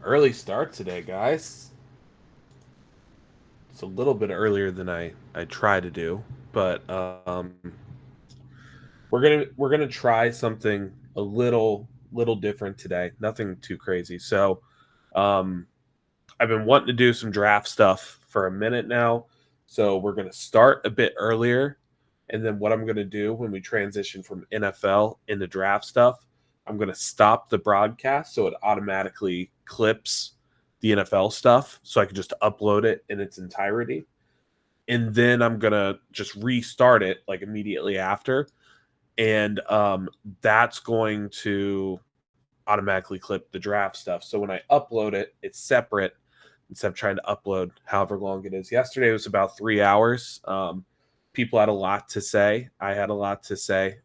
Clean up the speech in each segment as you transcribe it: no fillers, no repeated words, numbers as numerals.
Early start today, guys. It's a little bit earlier than I try to do, but we're gonna try something a little different today. Nothing too crazy. So, um, I've been wanting to do some draft stuff for a minute now. So we're gonna start a bit earlier, and then what I'm gonna do when we transition from NFL into draft stuff, I'm gonna stop the broadcast so it automatically clips the NFL stuff, so I can just upload it in its entirety. And then I'm gonna just restart it like immediately after, and that's going to automatically clip the draft stuff. So when I upload it, it's separate instead of trying to upload however long it is. Yesterday was about 3 hours. People had a lot to say. I had a lot to say.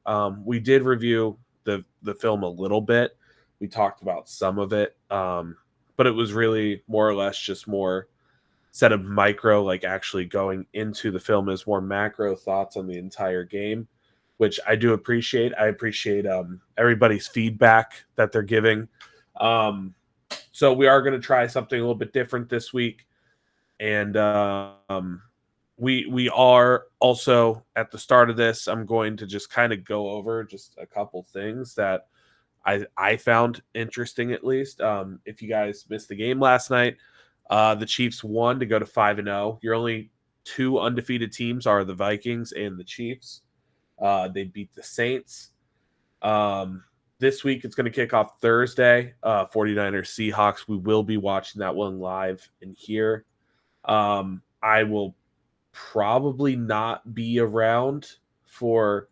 We did review the film a little bit. We talked about some of it, but it was really more or less just more set of micro, like actually going into the film, is more macro thoughts on the entire game, which I do appreciate. I appreciate everybody's feedback that they're giving. Um, so we are going to try something a little bit different this week, and we are also at the start of this. I'm going to just kind of go over just a couple things that I found interesting, at least. If you guys missed the game last night, the Chiefs won to go to 5-0. Your only two undefeated teams are the Vikings and the Chiefs. They beat the Saints. This week it's going to kick off Thursday, 49ers Seahawks. We will be watching that one live in here. I will probably not be around for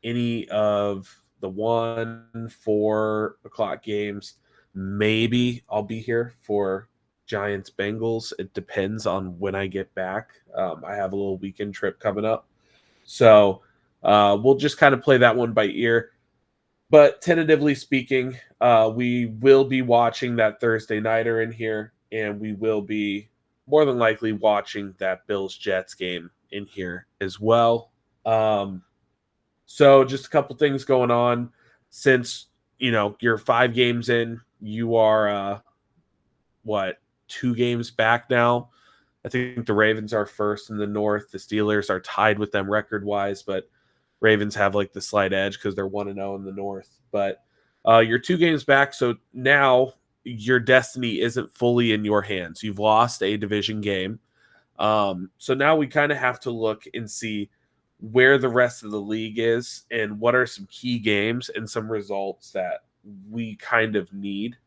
any of the 1-4 o'clock games. Maybe I'll be here for Giants Bengals. It depends on when I get back. I have a little weekend trip coming up. So we'll just kind of play that one by ear. But tentatively speaking, we will be watching that Thursday nighter in here, and we will be more than likely watching that Bills Jets game in here as well. So just a couple things going on. Since you're 5 games in, you are what, 2 games back now. I think the Ravens are first in the North. The Steelers are tied with them record wise, but Ravens have like the slight edge because they're 1-0 in the North. But you're 2 games back, so now your destiny isn't fully in your hands. You've lost a division game. So now we kind of have to look and see where the rest of the league is and what are some key games and some results that we kind of need.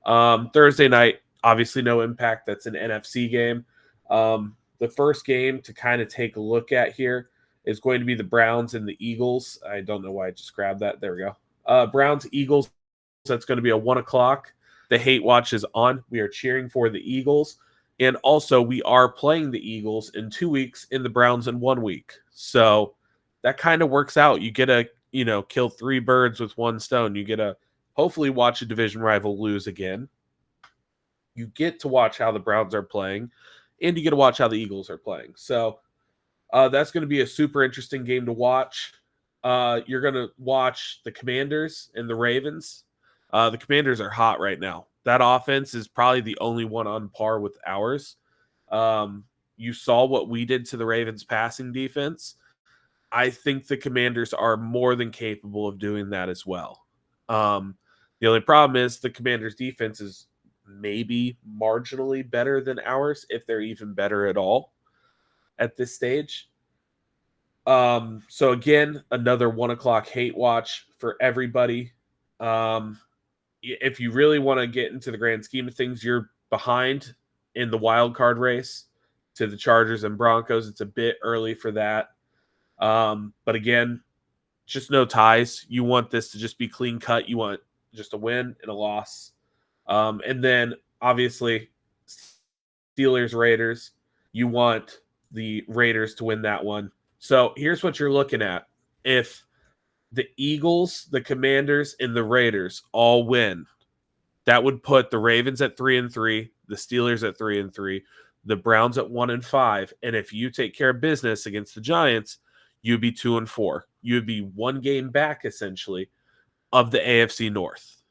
Thursday night, obviously no impact. That's an NFC game. The first game to kind of take a look at here is going to be the Browns and the Eagles. I don't know why I just grabbed that. There we go. Browns, Eagles. That's going to be a 1 o'clock. The hate watch is on. We are cheering for the Eagles. And also, we are playing the Eagles in 2 weeks and the Browns in 1 week. So that kind of works out. You get to, kill 3 birds with one stone. You get to hopefully watch a division rival lose again. You get to watch how the Browns are playing, and you get to watch how the Eagles are playing. So that's going to be a super interesting game to watch. You're going to watch the Commanders and the Ravens. The Commanders are hot right now. That offense is probably the only one on par with ours. You saw what we did to the Ravens passing defense. I think the Commanders are more than capable of doing that as well. The only problem is the Commanders defense is maybe marginally better than ours, if they're even better at all at this stage. So again, another 1 o'clock hate watch for everybody. If you really want to get into the grand scheme of things, you're behind in the wild card race to the Chargers and Broncos. It's a bit early for that. But again, just no ties. You want this to just be clean cut. You want just a win and a loss. And then obviously Steelers, Raiders, you want the Raiders to win that one. So here's what you're looking at. If the Eagles, the Commanders, and the Raiders all win, that would put the Ravens at 3-3, the Steelers at 3-3, the Browns at 1-5. And if you take care of business against the Giants, you'd be 2-4. You would be 1 game back, essentially, of the AFC North.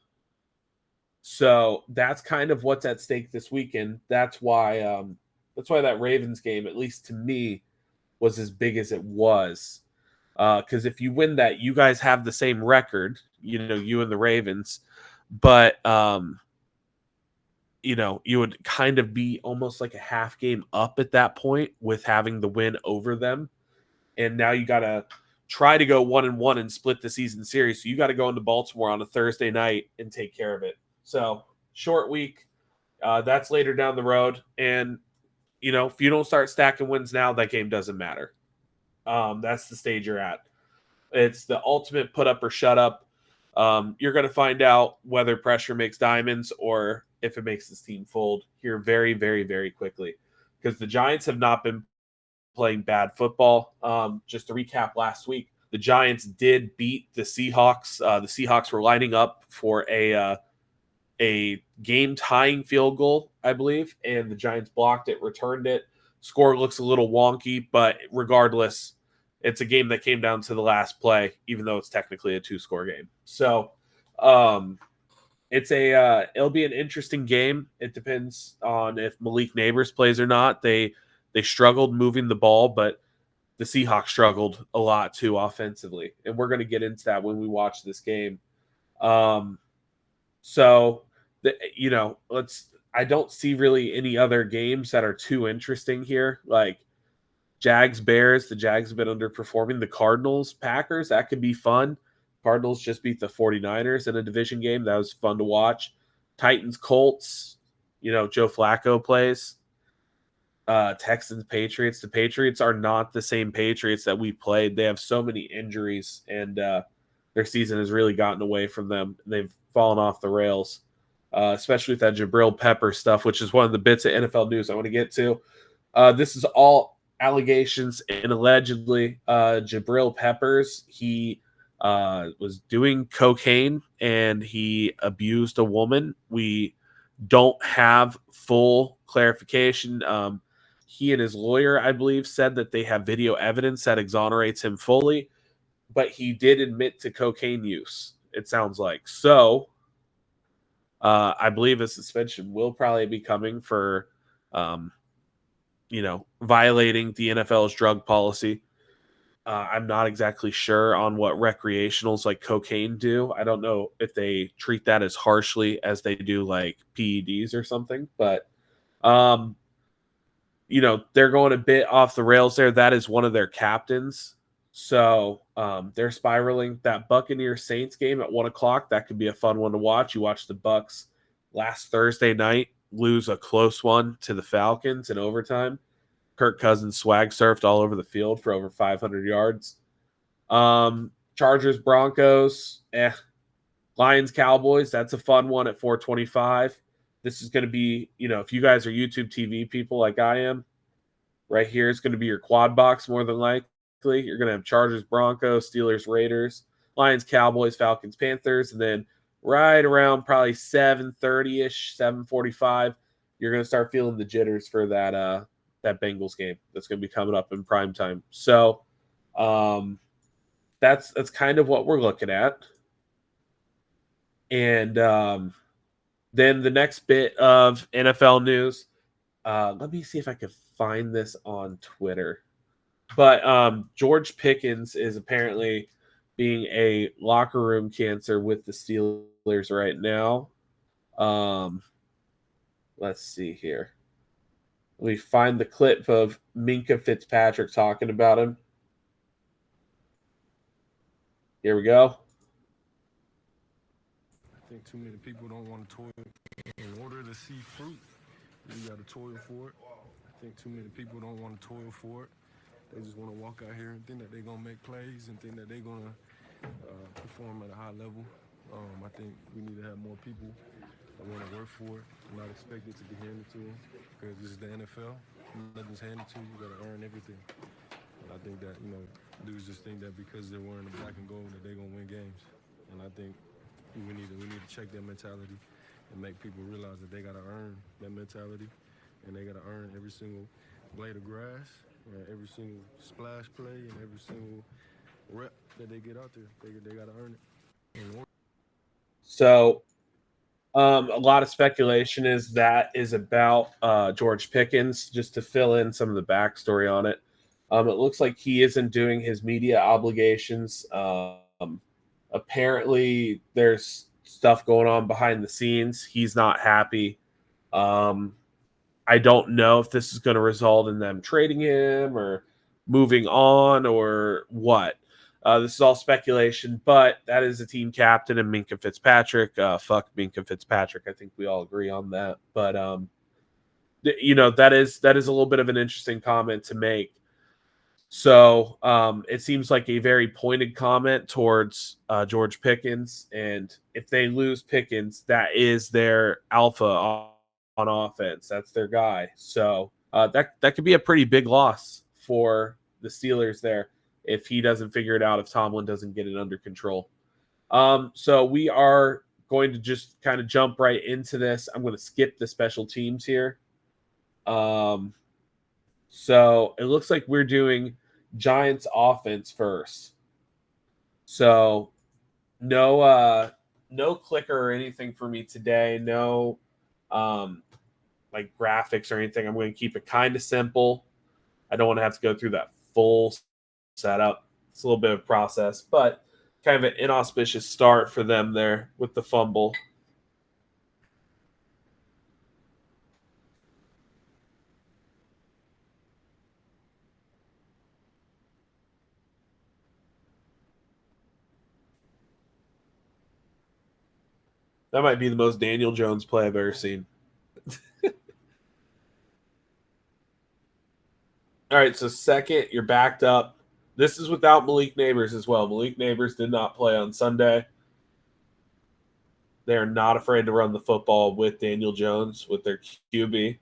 So that's kind of what's at stake this weekend. That's why that Ravens game, at least to me, was as big as it was. Because if you win that, you guys have the same record, you and the Ravens, but you would kind of be almost like a half game up at that point with having the win over them. And now you got to try to go 1-1 and split the season series. So you got to go into Baltimore on a Thursday night and take care of it. So short week. That's later down the road. And, if you don't start stacking wins now, that game doesn't matter. That's the stage you're at. It's the ultimate put up or shut up. You're going to find out whether pressure makes diamonds or if it makes this team fold here very, very, very quickly. Because the Giants have not been playing bad football. Just to recap last week, the Giants did beat the Seahawks. The Seahawks were lining up for a game-tying field goal, I believe, and the Giants blocked it, returned it. Score looks a little wonky, but regardless, it's a game that came down to the last play, even though it's technically a 2-score game. So, it'll be an interesting game. It depends on if Malik Neighbors plays or not. They struggled moving the ball, but the Seahawks struggled a lot too offensively, and we're going to get into that when we watch this game. I don't see really any other games that are too interesting here. Like Jags, Bears, the Jags have been underperforming. The Cardinals, Packers, that could be fun. Cardinals just beat the 49ers in a division game. That was fun to watch. Titans, Colts, Joe Flacco plays. Texans, Patriots. The Patriots are not the same Patriots that we played. They have so many injuries, and their season has really gotten away from them. They've fallen off the rails, especially with that Jabril Pepper stuff, which is one of the bits of NFL news I want to get to. This is all allegations and allegedly Jabril Peppers. He was doing cocaine and he abused a woman. We don't have full clarification. He and his lawyer, I believe, said that they have video evidence that exonerates him fully, but he did admit to cocaine use, it sounds like. So I believe a suspension will probably be coming for violating the NFL's drug policy. I'm not exactly sure on what recreationals like cocaine do. I don't know if they treat that as harshly as they do like PEDs or something, but they're going a bit off the rails there. That is one of their captains. So they're spiraling. That Buccaneers Saints game at 1:00, that could be a fun one to watch. You watch the Bucs last Thursday night lose a close one to the Falcons in overtime. Kirk Cousins swag surfed all over the field for over 500 yards. Chargers, Broncos, Lions, Cowboys, that's a fun one at 4:25. This is going to be, if you guys are YouTube TV people like I am, right here is going to be your quad box more than likely. You're going to have Chargers, Broncos, Steelers, Raiders, Lions, Cowboys, Falcons, Panthers, and then right around probably 7:30-ish, 7:45, you're going to start feeling the jitters for that Bengals game that's going to be coming up in prime time. So that's kind of what we're looking at. And then the next bit of NFL news, let me see if I can find this on Twitter. But George Pickens is apparently being a locker room cancer with the Steelers right now. Let's see here. Let me find the clip of Minka Fitzpatrick talking about him. Here we go. I think too many people don't want to toil. In order to see fruit, you got to toil for it. I think too many people don't want to toil for it. They just want to walk out here and think that they're going to make plays and think that they're going to perform at a high level. I think we need to have more people that want to work for it and not expect it to be handed to them, because this is the NFL. Nothing's handed to you. You got to earn everything. And I think that, dudes just think that because they're wearing the black and gold that they're going to win games. And I think we need to check that mentality and make people realize that they got to earn that mentality, and they got to earn every single blade of grass, every single splash play, and every single rep that they get out there. They got to earn it. So A lot of speculation is about George Pickens. Just to fill in some of the backstory on it, it looks like he isn't doing his media obligations. Apparently, there's stuff going on behind the scenes. He's not happy. Um, I don't know if this is going to result in them trading him or moving on or what. This is all speculation, but that is a team captain and Minka Fitzpatrick. Fuck Minka Fitzpatrick. I think we all agree on that. But that is a little bit of an interesting comment to make. So it seems like a very pointed comment towards George Pickens, and if they lose Pickens, that is their alpha on offense. That's their guy. So that could be a pretty big loss for the Steelers there if he doesn't figure it out. If Tomlin doesn't get it under control. So we are going to just kind of jump right into this. I'm going to skip the special teams here. So it looks like we're doing Giants offense first. So no clicker or anything for me today. No like graphics or anything. I'm going to keep it kind of simple. I don't want to have to go through that full setup. It's a little bit of a process, but kind of an inauspicious start for them there with the fumble. That might be the most Daniel Jones play I've ever seen. All right, so second, you're backed up. This is without Malik Neighbors as well. Malik Neighbors did not play on Sunday. They are not afraid to run the football with Daniel Jones, with their QB.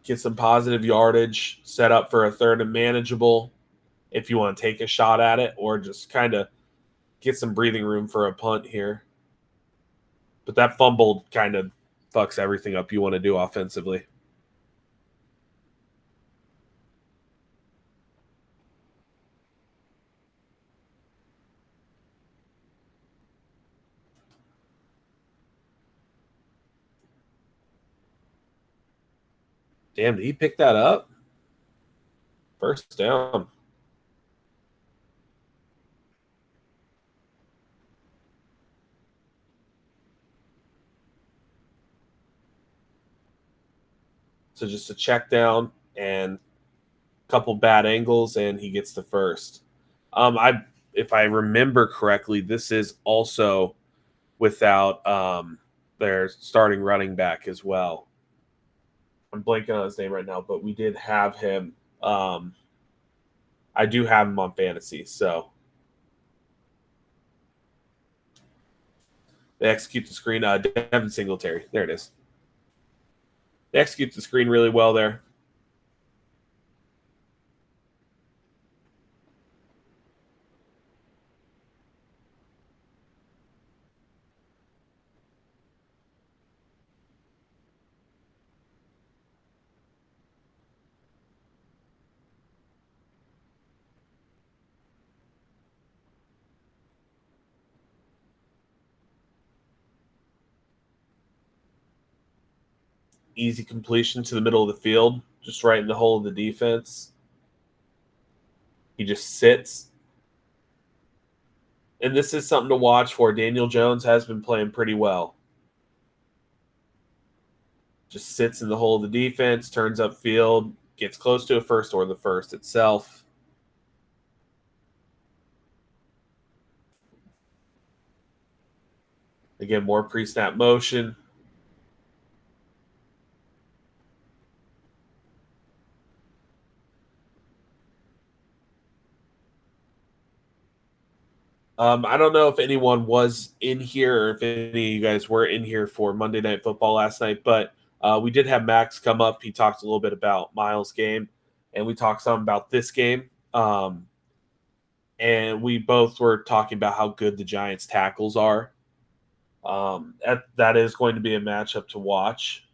Get some positive yardage, set up for a third and manageable if you want to take a shot at it, or just kind of get some breathing room for a punt here. But that fumble kind of fucks everything up you want to do offensively. Damn, did he pick that up? First down. So just a check down and a couple bad angles, and he gets the first. If I remember correctly, this is also without their starting running back as well. I'm blanking on his name right now, but we did have him. I do have him on fantasy, so they execute the screen. Devin Singletary, there it is. They execute the screen really well there. Easy completion to the middle of the field, just right in the hole of the defense. He just sits. And this is something to watch for. Daniel Jones has been playing pretty well. Just sits in the hole of the defense, turns upfield, gets close to a first or the first itself. Again, more pre-snap motion. I don't know if anyone was in here or if any of you guys were in here for Monday Night Football last night, but we did have Max come up. He talked a little bit about Miles' game, and we talked some about this game. And we both were talking about how good the Giants' tackles are. That is going to be a matchup to watch.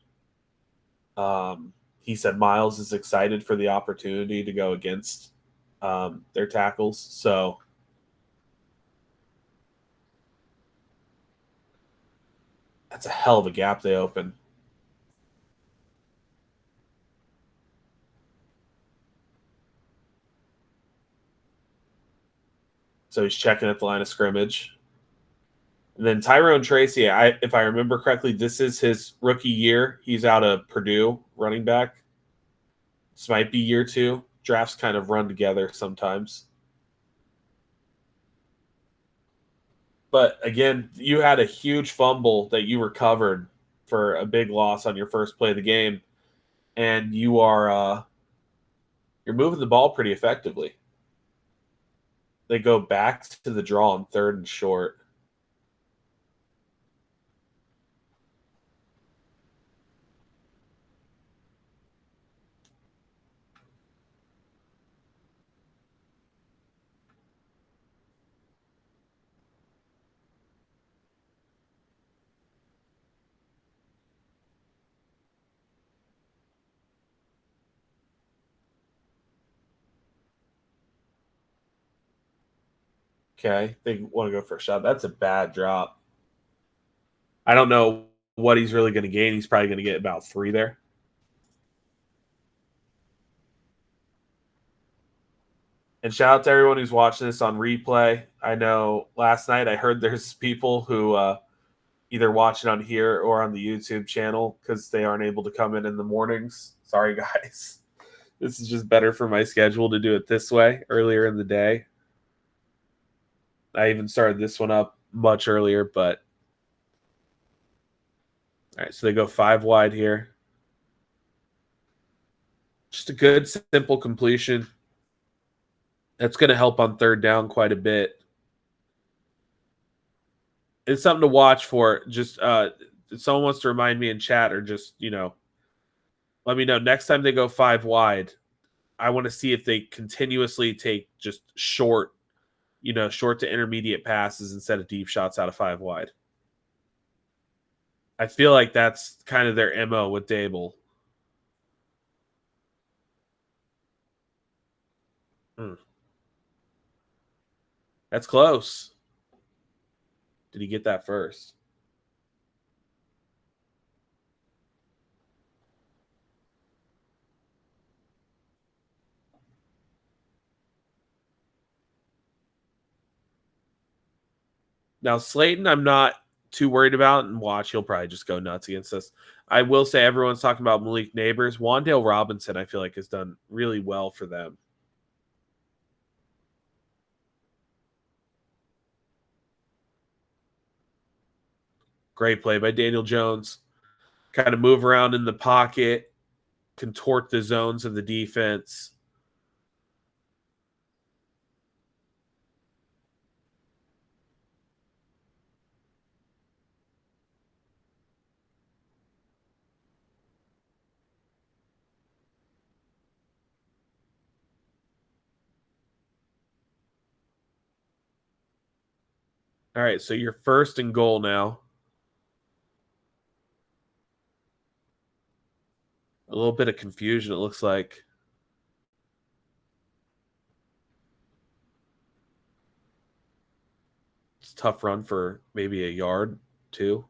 He said Miles is excited for the opportunity to go against their tackles. So That's a hell of a gap they open. So he's checking at the line of scrimmage. And then Tyrone Tracy, if I remember correctly, this is his rookie year. He's out of Purdue, running back. This might be year 2. Drafts kind of run together sometimes. But again, you had a huge fumble that you recovered for a big loss on your first play of the game, and you're moving the ball pretty effectively. They go back to the draw on 3rd and short. Okay, they want to go for a shot. That's a bad drop. I don't know what he's really going to gain. He's probably going to get about 3 there. And shout out to everyone who's watching this on replay. I know last night I heard there's people who either watch it on here or on the YouTube channel because they aren't able to come in the mornings. Sorry, guys. This is just better for my schedule to do it this way earlier in the day. I even started this one up much earlier, but all right, so they go 5 wide here. Just a good, simple completion. That's going to help on 3rd down quite a bit. It's something to watch for. Just if someone wants to remind me in chat or just, let me know. Next time they go 5 wide, I want to see if they continuously take just short to intermediate passes instead of deep shots out of 5 wide. I feel like that's kind of their MO with Dable. That's close. Did he get that first? Now, Slayton, I'm not too worried about, and watch, he'll probably just go nuts against us. I will say everyone's talking about Malik Neighbors. Wan'Dale Robinson, I feel like, has done really well for them. Great play by Daniel Jones. Kind of move around in the pocket, contort the zones of the defense. All right, so you're 1st and goal now. A little bit of confusion, it looks like. It's a tough run for maybe a yard, 2.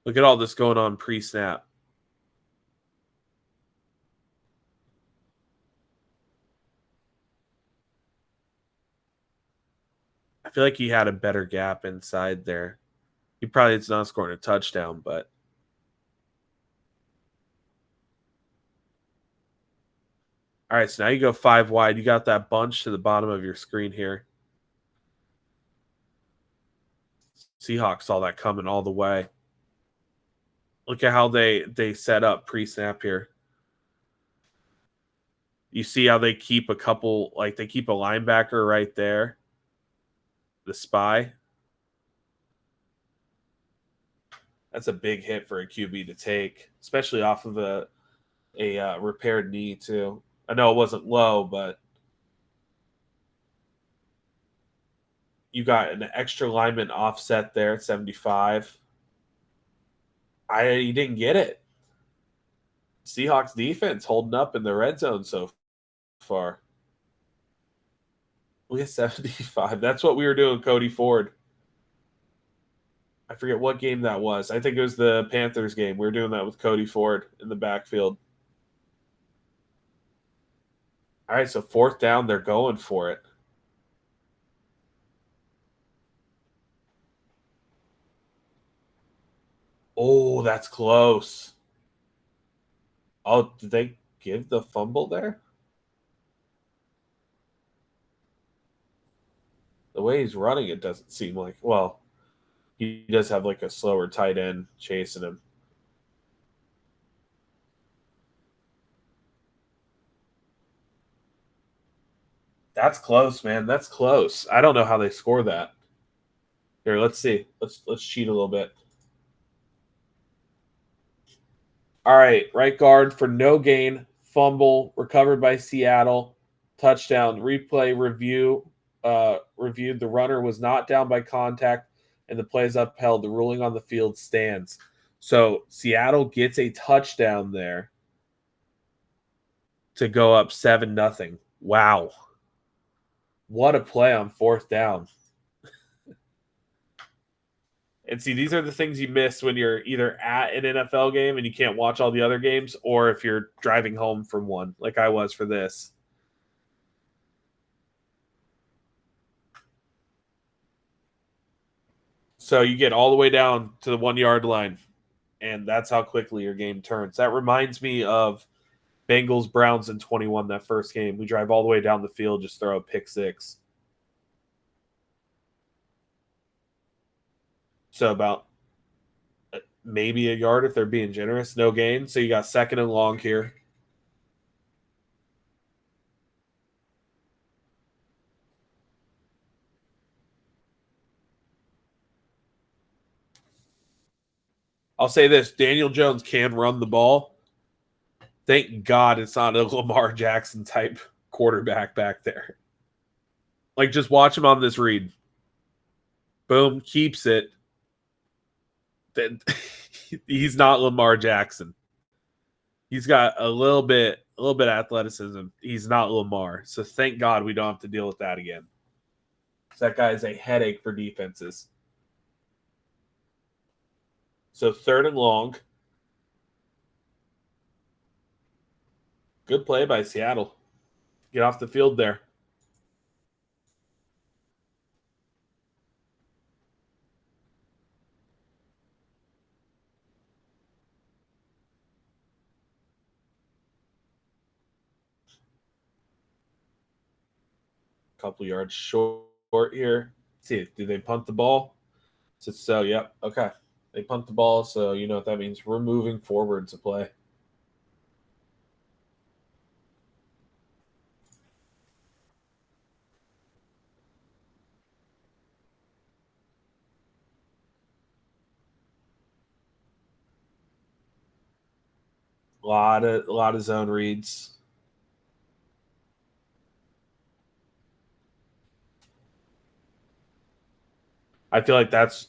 Look at all this going on pre-snap. I feel like he had a better gap inside there. He probably is not scoring a touchdown, but all right, so now you go 5 wide. You got that bunch to the bottom of your screen here. Seahawks saw that coming all the way. Look at how they set up pre-snap here. You see how they keep they keep a linebacker right there. The spy. That's a big hit for a QB to take, especially off of a repaired knee too. I know it wasn't low, but you got an extra lineman offset there at 75. You didn't get it. Seahawks defense holding up in the red zone so far. Look at 75. That's what we were doing, Cody Ford. I forget what game that was. I think it was the Panthers game. We were doing that with Cody Ford in the backfield. All right, so fourth down, they're going for it. Oh, that's close. Oh, did they give the fumble there? The way he's running, it doesn't seem like. Well, he does have like a slower tight end chasing him. That's close, man. That's close. I don't know how they score that. Here, let's see. Let's cheat a little bit. All right, right guard for no gain, fumble recovered by Seattle, touchdown. Replay review reviewed. The runner was not down by contact, and the play is upheld. The ruling on the field stands. So Seattle gets a touchdown there to go up 7-0. Wow, what a play on fourth down! And see, these are the things you miss when you're either at an NFL game and you can't watch all the other games, or if you're driving home from one, like I was for this. So you get all the way down to the 1 yard line, and that's how quickly your game turns. That reminds me of Bengals Browns in 21, that first game. We drive all the way down the field, just throw a pick six. So about maybe a yard if they're being generous. No gain. So you got second and long here. I'll say this: Daniel Jones can run the ball. Thank God it's not a Lamar Jackson type quarterback back there. Like, just watch him on this read. Boom, keeps it. Then he's not Lamar Jackson. He's got a little bit of athleticism. He's not Lamar. So thank God we don't have to deal with that again. So that guy is a headache for defenses. So third and long. Good play by Seattle. Get off the field there. Couple yards short here. Let's see, do they punt the ball? So, yep. Okay. They punt the ball, so you know what that means. We're moving forward to play. A lot of zone reads. I feel like that's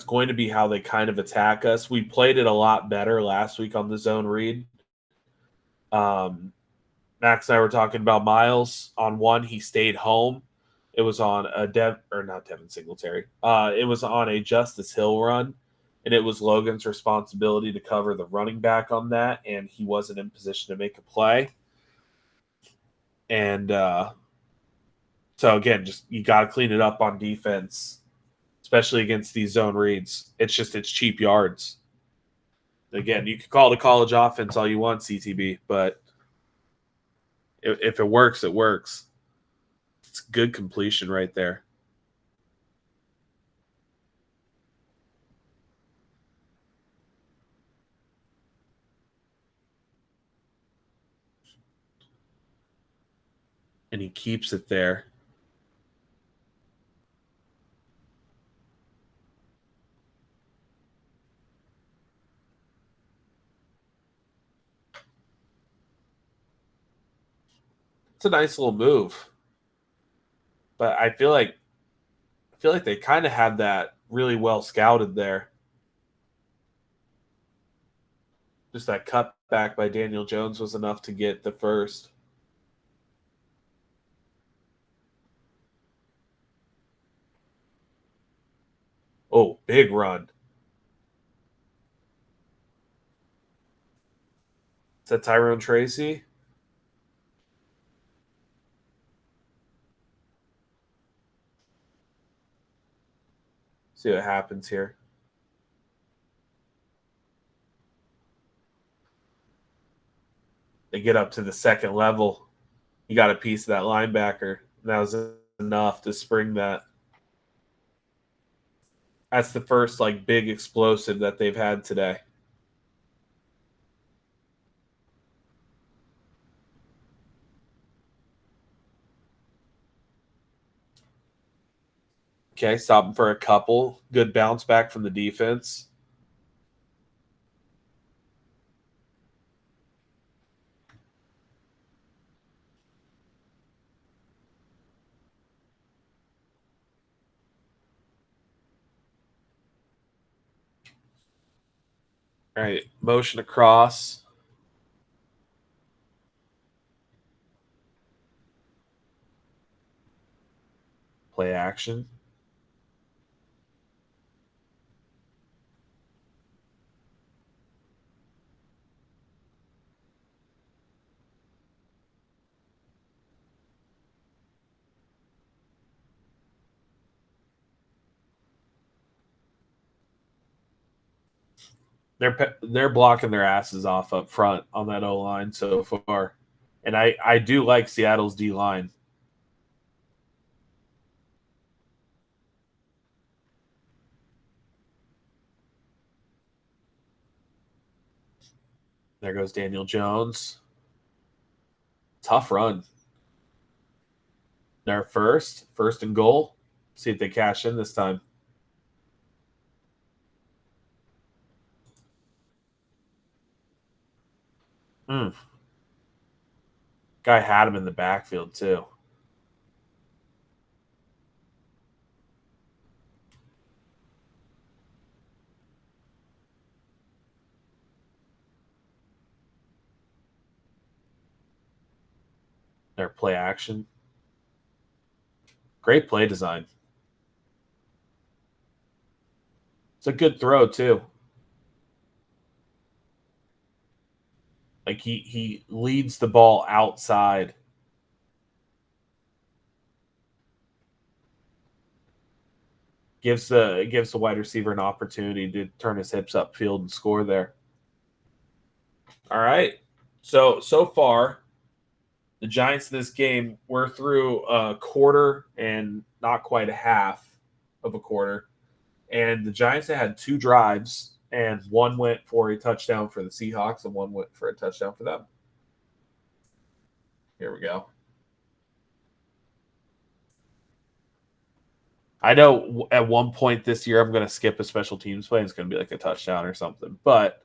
going to be how they kind of attack us. We played it a lot better last week on the zone read. Max and I were talking about Miles on one. He stayed home. It was on a not Devin Singletary. It was on a Justice Hill run, and it was Logan's responsibility to cover the running back on that, and he wasn't in position to make a play. And so again, just you got to clean it up on defense, especially against these zone reads. It's cheap yards. Again, you can call it a college offense all you want, CTB, but if it works, it works. It's good completion right there. And he keeps it there. It's a nice little move. But I feel like they kind of had that really well scouted there. Just that cutback by Daniel Jones was enough to get the first. Oh, big run. that Tyrone Tracy? See what happens here. They get up to the second level. You got a piece of that linebacker. That was enough to spring that. That's the first like big explosive that they've had today. Okay, stopping for a couple. Good bounce back from the defense. All right, motion across. Play action. They're blocking their asses off up front on that O line so far, and I do like Seattle's D line. There goes Daniel Jones. Tough run. They're first and goal. See if they cash in this time. Guy had him in the backfield too. Their play action. Great play design. It's a good throw too. Like he leads the ball outside. Gives the wide receiver an opportunity to turn his hips upfield and score there. All right. So far, the Giants in this game, we're through a quarter and not quite a half of a quarter. And the Giants had 2 drives, and one went for a touchdown for the Seahawks, and one went for a touchdown for them. Here we go. I know at one point this year I'm going to skip a special teams play. And it's going to be like a touchdown or something. But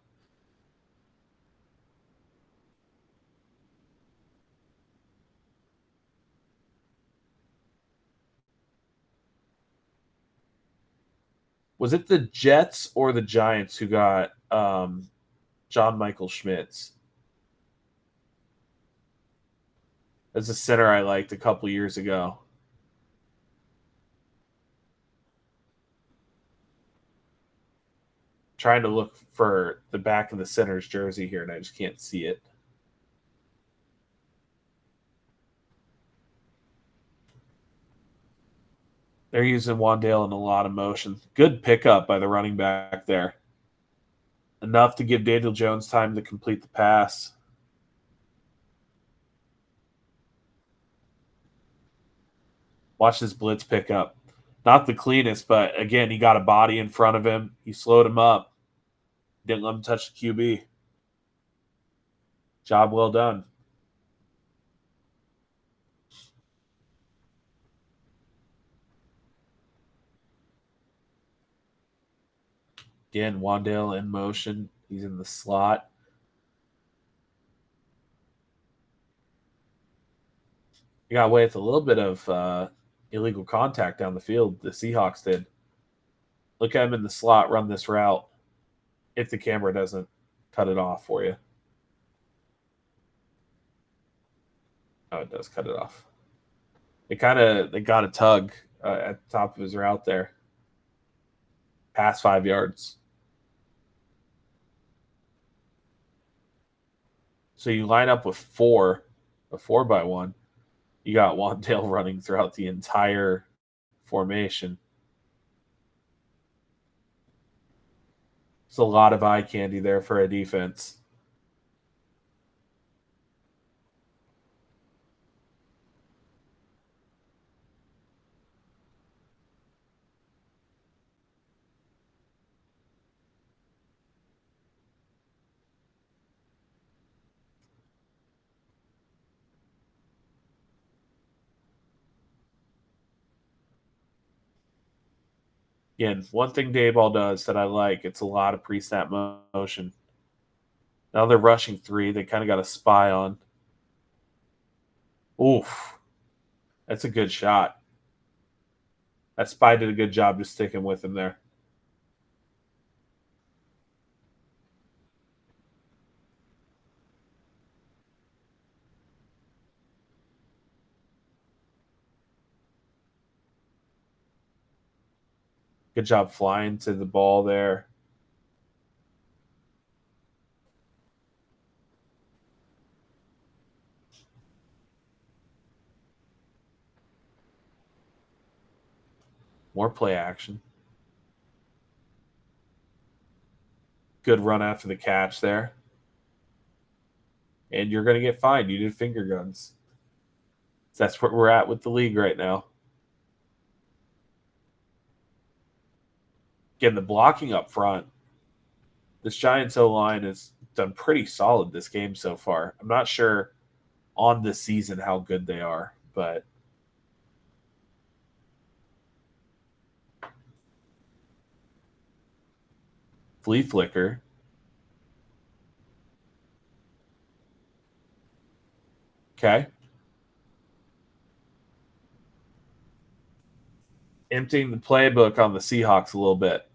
was it the Jets or the Giants who got John Michael Schmitz? As a center I liked a couple years ago. Trying to look for the back of the center's jersey here, and I just can't see it. They're using Wandale in a lot of motion. Good pickup by the running back there. Enough to give Daniel Jones time to complete the pass. Watch this blitz pickup. Not the cleanest, but again, he got a body in front of him. He slowed him up. Didn't let him touch the QB. Job well done. Again, Wandale in motion. He's in the slot. He got away with a little bit of illegal contact down the field. The Seahawks did. Look at him in the slot run this route if the camera doesn't cut it off for you. Oh, it does cut it off. They got a tug at the top of his route there. Past 5 yards. So you line up with a 4x1. You got Wandale running throughout the entire formation. It's a lot of eye candy there for a defense. Again, one thing Dayball does that I like, it's a lot of pre-snap motion. Now they're rushing 3. They kind of got a spy on. Oof. That's a good shot. That spy did a good job just sticking with him there. Good job flying to the ball there. More play action. Good run after the catch there. And you're going to get fined. You did finger guns. That's where we're at with the league right now. Again, the blocking up front. This Giants O-line has done pretty solid this game so far. I'm not sure on this season how good they are, but flea flicker. Okay. Emptying the playbook on the Seahawks a little bit.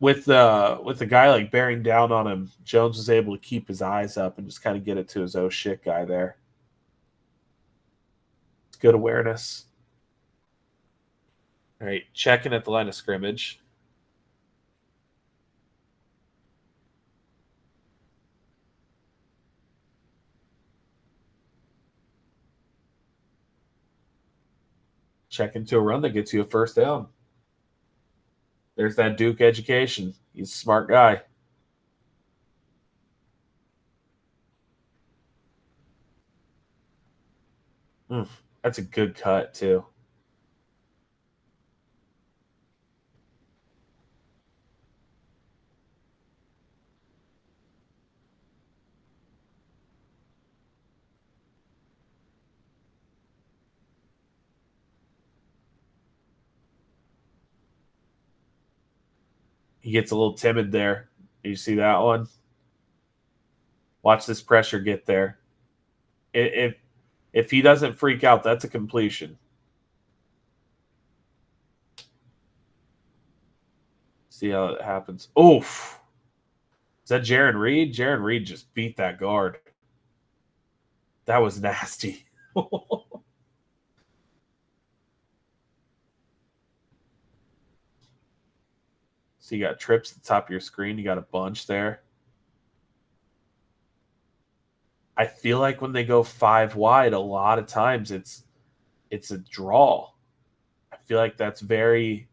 With a guy like bearing down on him, Jones was able to keep his eyes up and just kind of get it to his oh shit guy there. Good awareness. All right, checking at the line of scrimmage. Check into a run that gets you a first down. There's that Duke education. He's a smart guy. That's a good cut, too. He gets a little timid there. You see that one? Watch this pressure get there. If he doesn't freak out, that's a completion. See how it happens. Oof. Is that Jaron Reed? Jaron Reed just beat that guard. That was nasty. So you got trips at the top of your screen. You got a bunch there. I feel like when they go 5 wide, a lot of times it's a draw. I feel like that's very,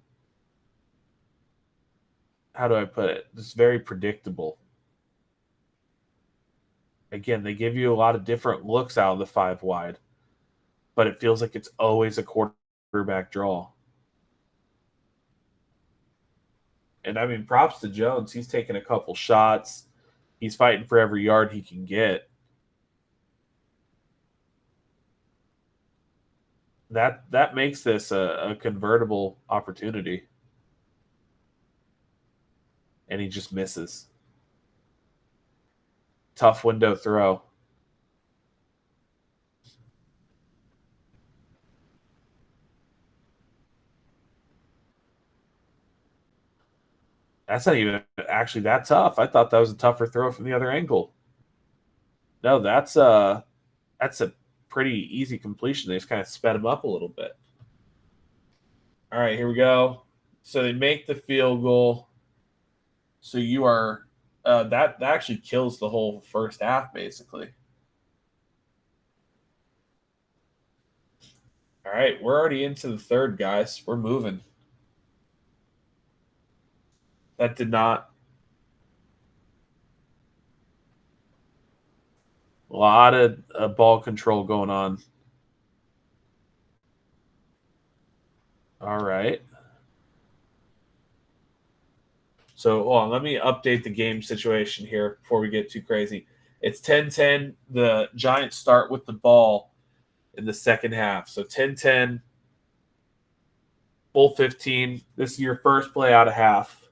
how do I put it? It's very predictable. Again, they give you a lot of different looks out of the 5 wide, but it feels like it's always a quarterback draw. And I mean, props to Jones. He's taking a couple shots. He's fighting for every yard he can get. That makes this a convertible opportunity. And he just misses. Tough window throw. That's not even actually that tough. I thought that was a tougher throw from the other angle. No, that's a pretty easy completion. They just kind of sped him up a little bit. All right, here we go. So they make the field goal. So you are that actually kills the whole first half, basically. All right, we're already into the third, guys. We're moving. That did not. A lot of ball control going on. All right. So hold on, let me update the game situation here before we get too crazy. It's 10-10. The Giants start with the ball in the second half. So 10-10, full 15. This is your first play out of half.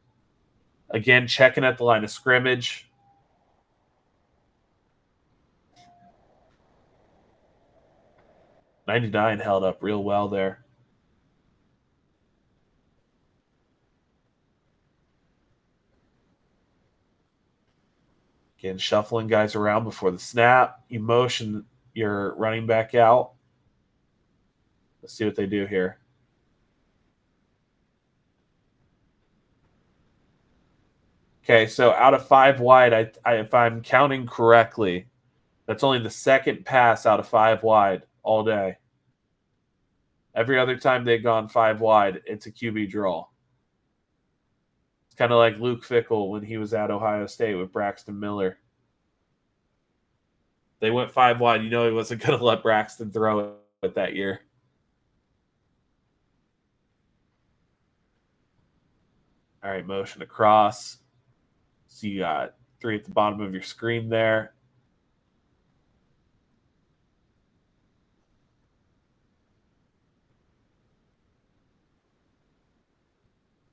Again, checking at the line of scrimmage. '99 held up real well there. Again, shuffling guys around before the snap. You motion your running back out. Let's see what they do here. Okay, so out of 5 wide, if I'm counting correctly, that's only the second pass out of 5 wide all day. Every other time they've gone 5 wide, it's a QB draw. It's kind of like Luke Fickell when he was at Ohio State with Braxton Miller. They went 5 wide. You know he wasn't going to let Braxton throw it that year. All right, motion across. So you got 3 at the bottom of your screen there.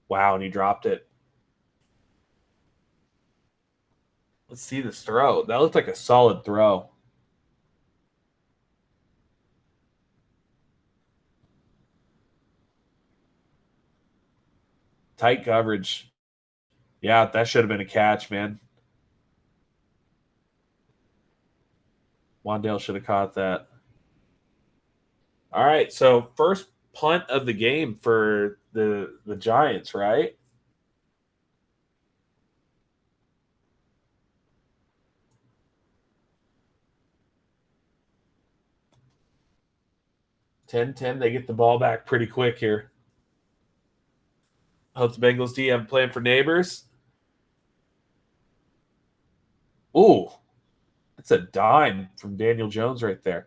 Wow, and he dropped it. Let's see this throw. That looked like a solid throw. Tight coverage. Yeah, that should have been a catch, man. Wandale should have caught that. All right, so first punt of the game for the Giants, right? Ten. They get the ball back pretty quick here. Hope the Bengals D have a plan for neighbors. Ooh, that's a dime from Daniel Jones right there.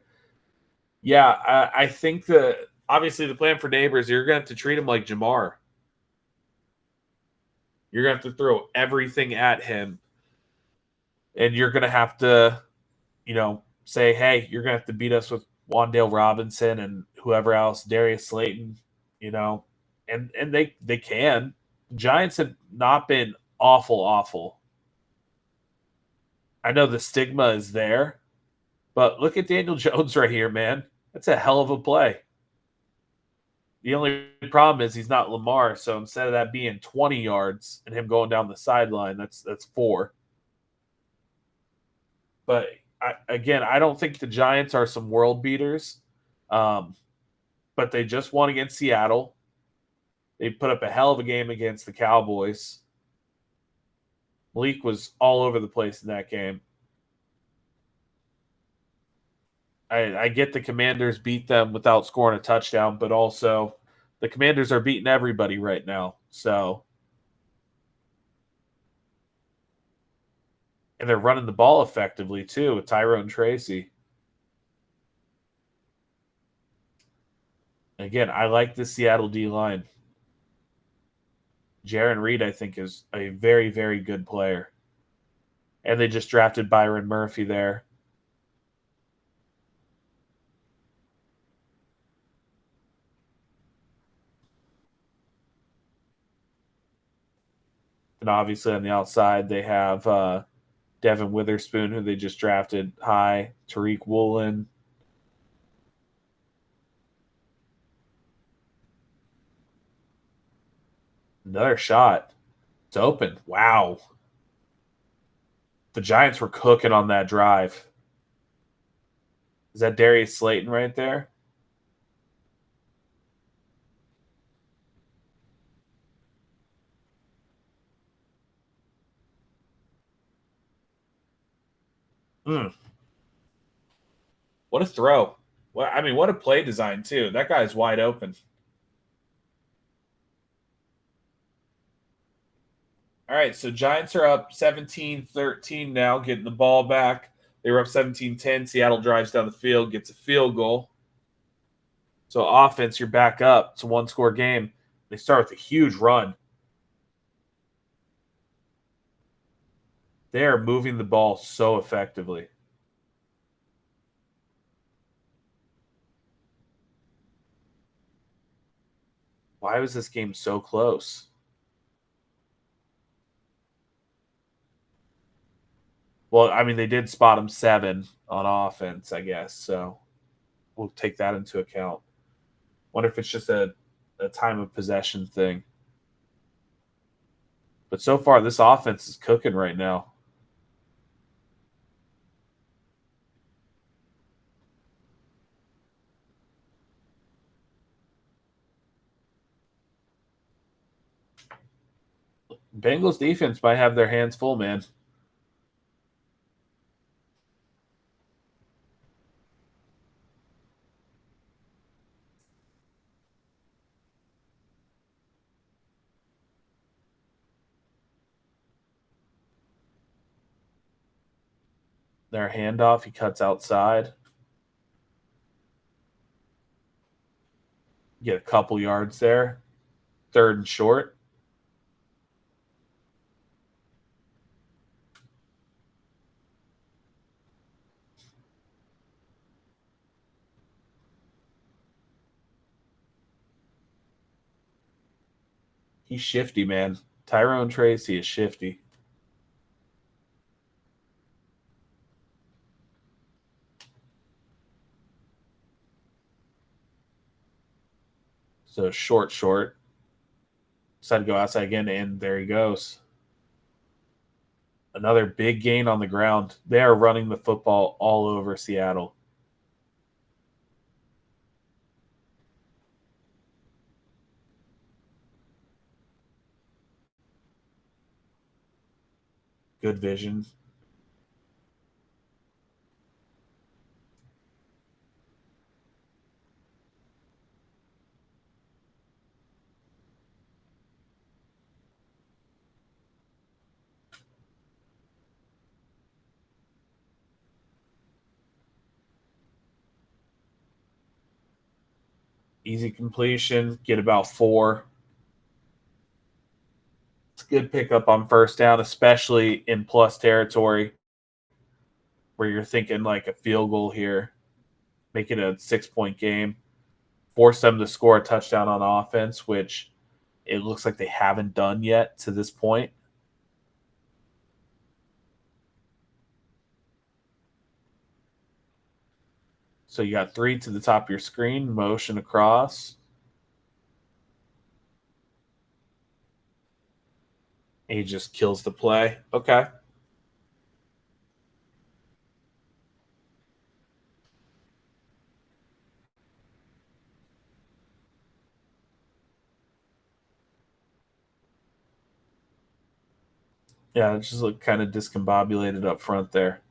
Yeah, I think that obviously the plan for neighbors, you're going to have to treat him like Jamar. You're going to have to throw everything at him. And you're going to have to, say, hey, you're going to have to beat us with Wandale Robinson and whoever else, Darius Slayton, and they can. Giants have not been awful. I know the stigma is there, but look at Daniel Jones right here, man. That's a hell of a play. The only problem is he's not Lamar, so instead of that being 20 yards and him going down the sideline, that's 4. But I don't think the Giants are some world beaters, but they just won against Seattle. They put up a hell of a game against the Cowboys. Malik was all over the place in that game. I get the Commanders beat them without scoring a touchdown, but also the Commanders are beating everybody right now. So, and they're running the ball effectively too with Tyrone Tracy. Again, I like the Seattle D line. Jaron Reed, I think, is a very, very good player. And they just drafted Byron Murphy there. And obviously on the outside, they have Devin Witherspoon, who they just drafted high, Tariq Woolen. Another shot. It's open. Wow. The Giants were cooking on that drive. Is that Darius Slayton right there? Mm, what a throw. Well, I mean, what a play design, too. That guy's wide open. All right, so Giants are up 17-13 now, getting the ball back. They were up 17-10. Seattle drives down the field, gets a field goal. So offense, you're back up. It's a one-score game. They start with a huge run. They are moving the ball so effectively. Why was this game so close? Well, I mean, they did spot him 7 on offense, I guess. So we'll take that into account. Wonder if it's just a time of possession thing. But so far, this offense is cooking right now. Bengals defense might have their hands full, man. Their handoff, he cuts outside. Get a couple yards there. 3rd and short. He's shifty, man. Tyrone Tracy is shifty. So short. Decided to go outside again, and there he goes. Another big gain on the ground. They are running the football all over Seattle. Good vision. Easy completion. Get about 4. It's a good pickup on first down, especially in plus territory where you're thinking like a field goal here. Make it a 6-point game. Force them to score a touchdown on offense, which it looks like they haven't done yet to this point. So you got 3 to the top of your screen, motion across. And he just kills the play. Okay. Yeah, it just looked kind of discombobulated up front there.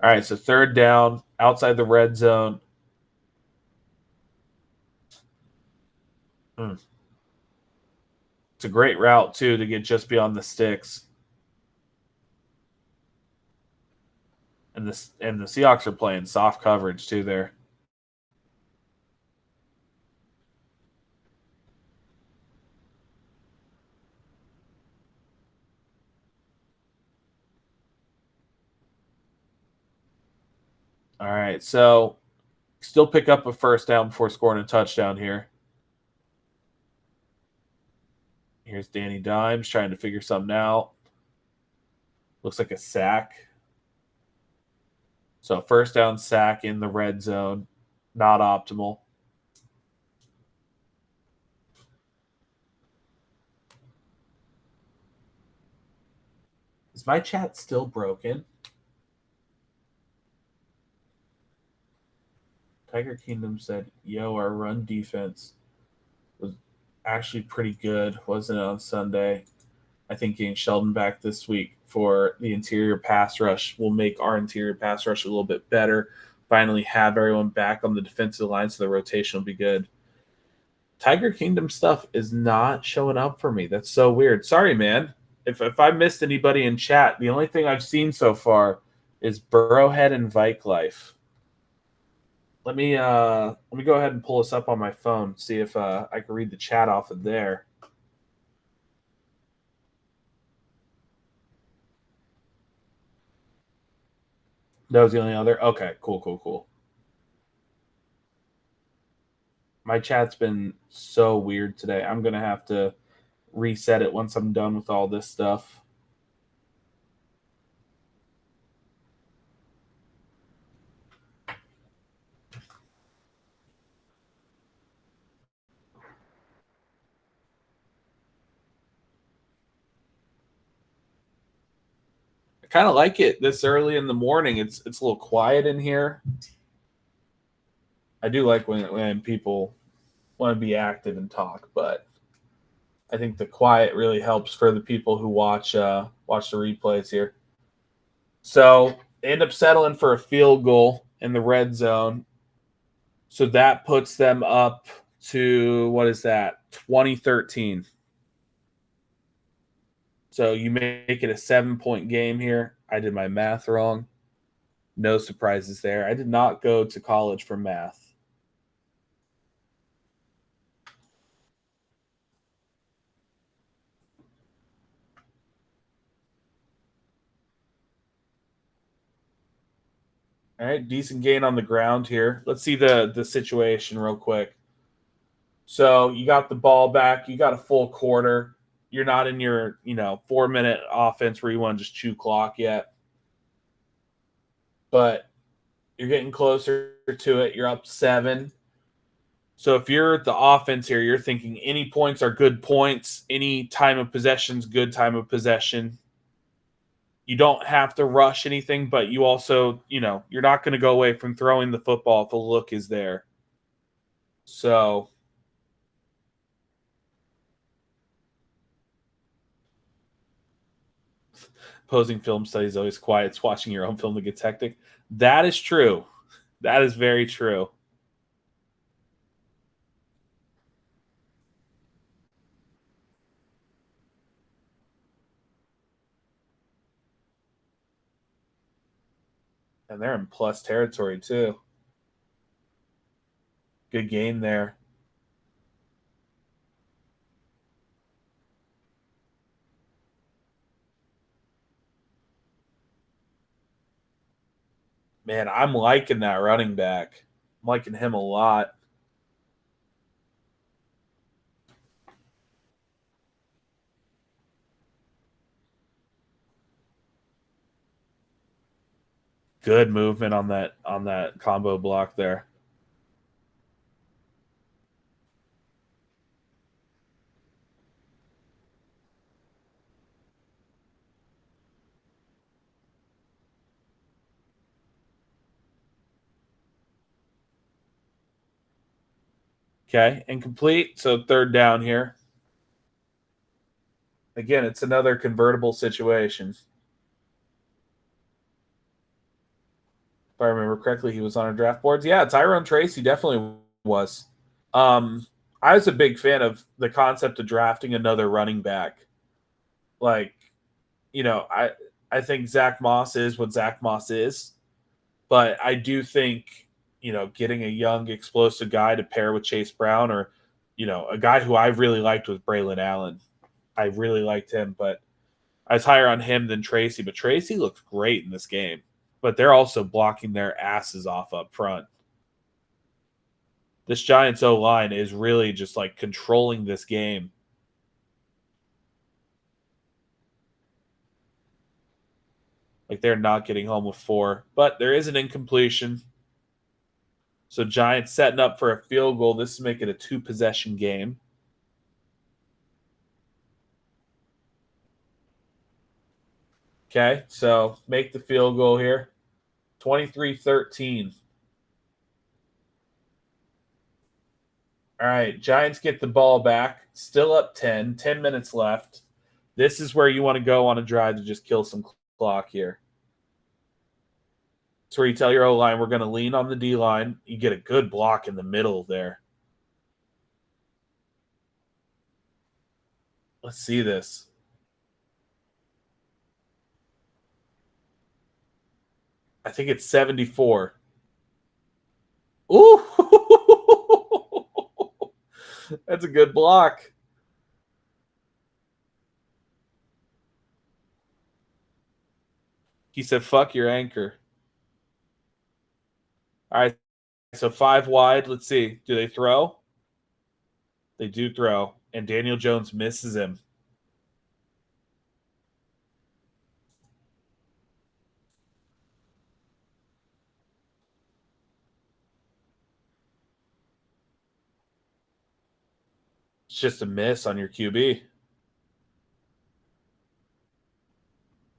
All right, so 3rd down, outside the red zone. It's a great route, too, to get just beyond the sticks. And the Seahawks are playing soft coverage, too, there. All right, so still pick up a first down before scoring a touchdown here. Here's Danny Dimes trying to figure something out. Looks like a sack. So first down sack in the red zone. Not optimal. Is my chat still broken? Tiger Kingdom said, yo, our run defense was actually pretty good, wasn't it, on Sunday? I think getting Sheldon back this week for the interior pass rush will make our interior pass rush a little bit better. Finally have everyone back on the defensive line so the rotation will be good. Tiger Kingdom stuff is not showing up for me. That's so weird. Sorry, man. If I missed anybody in chat, the only thing I've seen so far is Burrowhead and Vike Life. Let me go ahead and pull this up on my phone, see if I can read the chat off of there. That was the only other. Okay, cool. My chat's been so weird today. I'm gonna have to reset it once I'm done with all this stuff. I kind of like it this early in the morning. It's a little quiet in here. I do like when people want to be active and talk, but I think the quiet really helps for the people who watch the replays here. So they end up settling for a field goal in the red zone. So that puts them up to, what is that, 2013. So you make it a 7-point game here. I did my math wrong. No surprises there. I did not go to college for math. All right, decent gain on the ground here. Let's see the situation real quick. So you got the ball back. You got a full quarter. You're not in your 4-minute offense where you want to just chew clock yet, but you're getting closer to it. You're up 7. So if you're the offense here, you're thinking any points are good points. Any time of possession's good time of possession. You don't have to rush anything, but you also, you're not going to go away from throwing the football if the look is there. So opposing film studies is always quiet. It's watching your own film that gets hectic. That is true. That is very true. And they're in plus territory, too. Good game there. Man, I'm liking that running back. I'm liking him a lot. Good movement on that combo block there. Okay, incomplete. So third down here. Again, it's another convertible situation. If I remember correctly, he was on our draft boards. Yeah, Tyrone Tracy definitely was. I was a big fan of the concept of drafting another running back. Like, I think Zach Moss is what Zach Moss is, but I do think, getting a young, explosive guy to pair with Chase Brown, or, a guy who I really liked was Braylon Allen. I really liked him, but I was higher on him than Tracy. But Tracy looked great in this game. But they're also blocking their asses off up front. This Giants O-line is really just like controlling this game. Like they're not getting home with 4. But there is an incompletion. So Giants setting up for a field goal. This is making a 2-possession game. Okay, so make the field goal here. 23-13. All right, Giants get the ball back. Still up 10. 10 minutes left. This is where you want to go on a drive to just kill some clock here. It's where you tell your O-line, we're going to lean on the D-line. You get a good block in the middle there. Let's see this. I think it's 74. Ooh! That's a good block. He said, fuck your anchor. All right, so 5 wide. Let's see. Do they throw? They do throw. And Daniel Jones misses him. It's just a miss on your QB.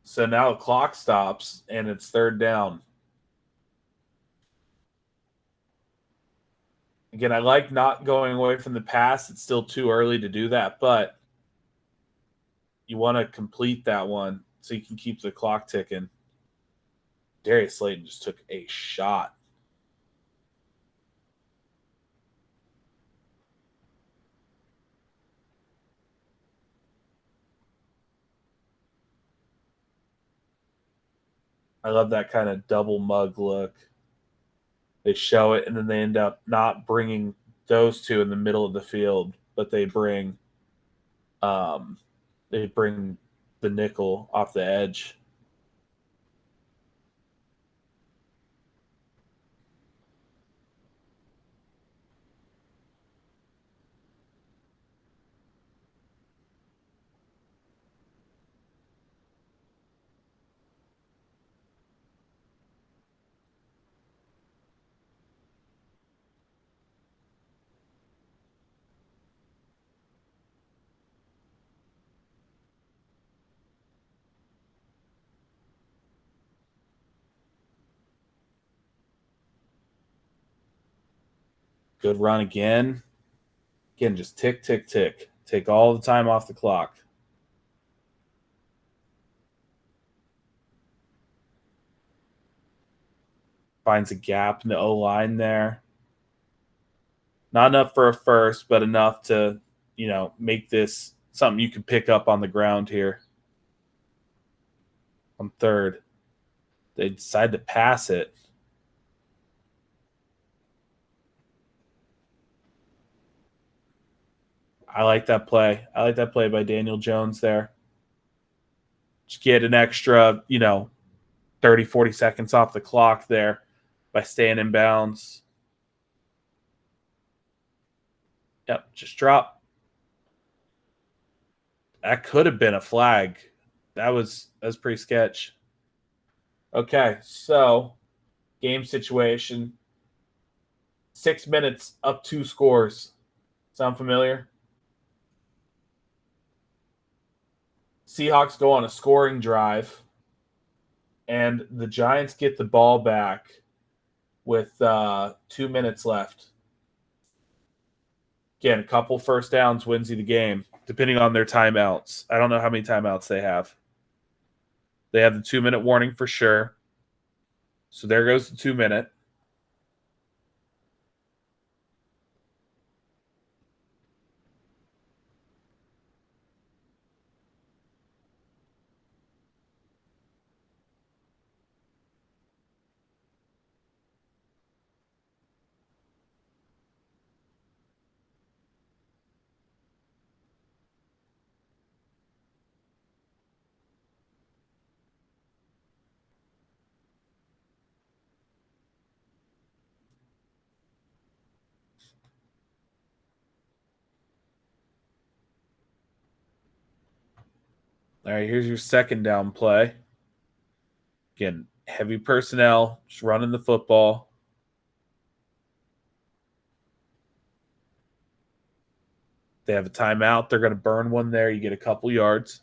So now the clock stops, and it's 3rd down. Again, I like not going away from the pass. It's still too early to do that, but you want to complete that one so you can keep the clock ticking. Darius Slayton just took a shot. I love that kind of double mug look. They show it, and then they end up not bringing those two in the middle of the field, but they bring the nickel off the edge. Good run again. Again, just tick, tick, tick. Take all the time off the clock. Finds a gap in the O-line there. Not enough for a first, but enough to, make this something you can pick up on the ground here. On 3rd. They decide to pass it. I like that play. I like that play by Daniel Jones there. Just get an extra, 30, 40 seconds off the clock there by staying in bounds. Yep, just drop. That could have been a flag. That was pretty sketch. Okay, so game situation. 6 minutes, up 2 scores. Sound familiar? Seahawks go on a scoring drive, and the Giants get the ball back with 2 minutes left. Again, a couple first downs wins you the game, depending on their timeouts. I don't know how many timeouts they have. They have the 2-minute warning for sure. So there goes the 2-minute. All right, here's your 2nd down play. Again, heavy personnel, just running the football. They have a timeout. They're going to burn one there. You get a couple yards.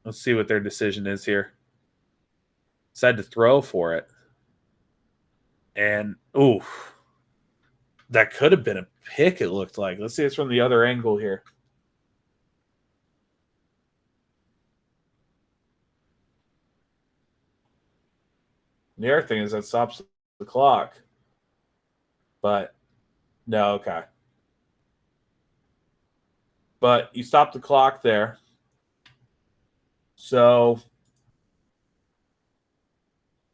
Let's see what their decision is here. Decide to throw for it. And, ooh, that could have been a pick, it looked like. Let's see this from the other angle here. The other thing is that stops the clock. But, no, okay. But you stop the clock there. So,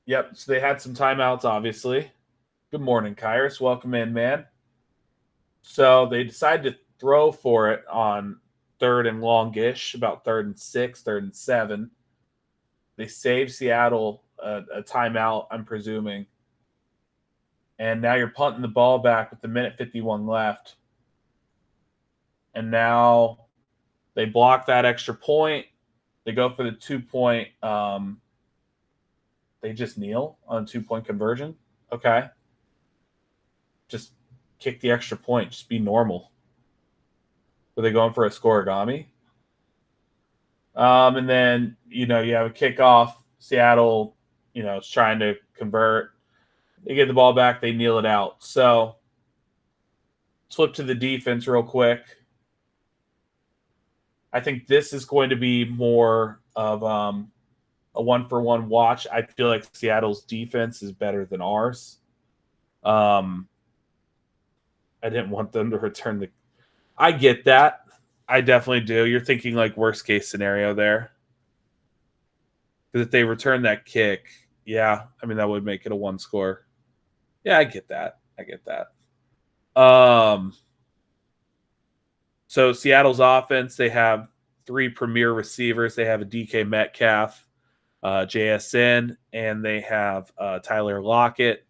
yep, so they had some timeouts, obviously. Good morning, Kyrus. Welcome in, man. So they decided to throw for it on 3rd and longish, about 3rd and 6, 3rd and 7. They saved Seattle a timeout, I'm presuming. And now you're punting the ball back with the minute 51 left. And now they block that extra point. They go for the 2-point. They just kneel on 2-point conversion. Okay. Just kick the extra point. Just be normal. Were they going for a scoregami? And then, you have a kickoff. Seattle, is trying to convert. They get the ball back. They kneel it out. So, flip to the defense real quick. I think this is going to be more of a one-for-one watch. I feel like Seattle's defense is better than ours. I didn't want them to return the – I get that. I definitely do. You're thinking like worst-case scenario there. Because if they return that kick, yeah, I mean, that would make it a one score. Yeah, I get that. So Seattle's offense, they have 3 premier receivers. They have a DK Metcalf, JSN, and they have Tyler Lockett.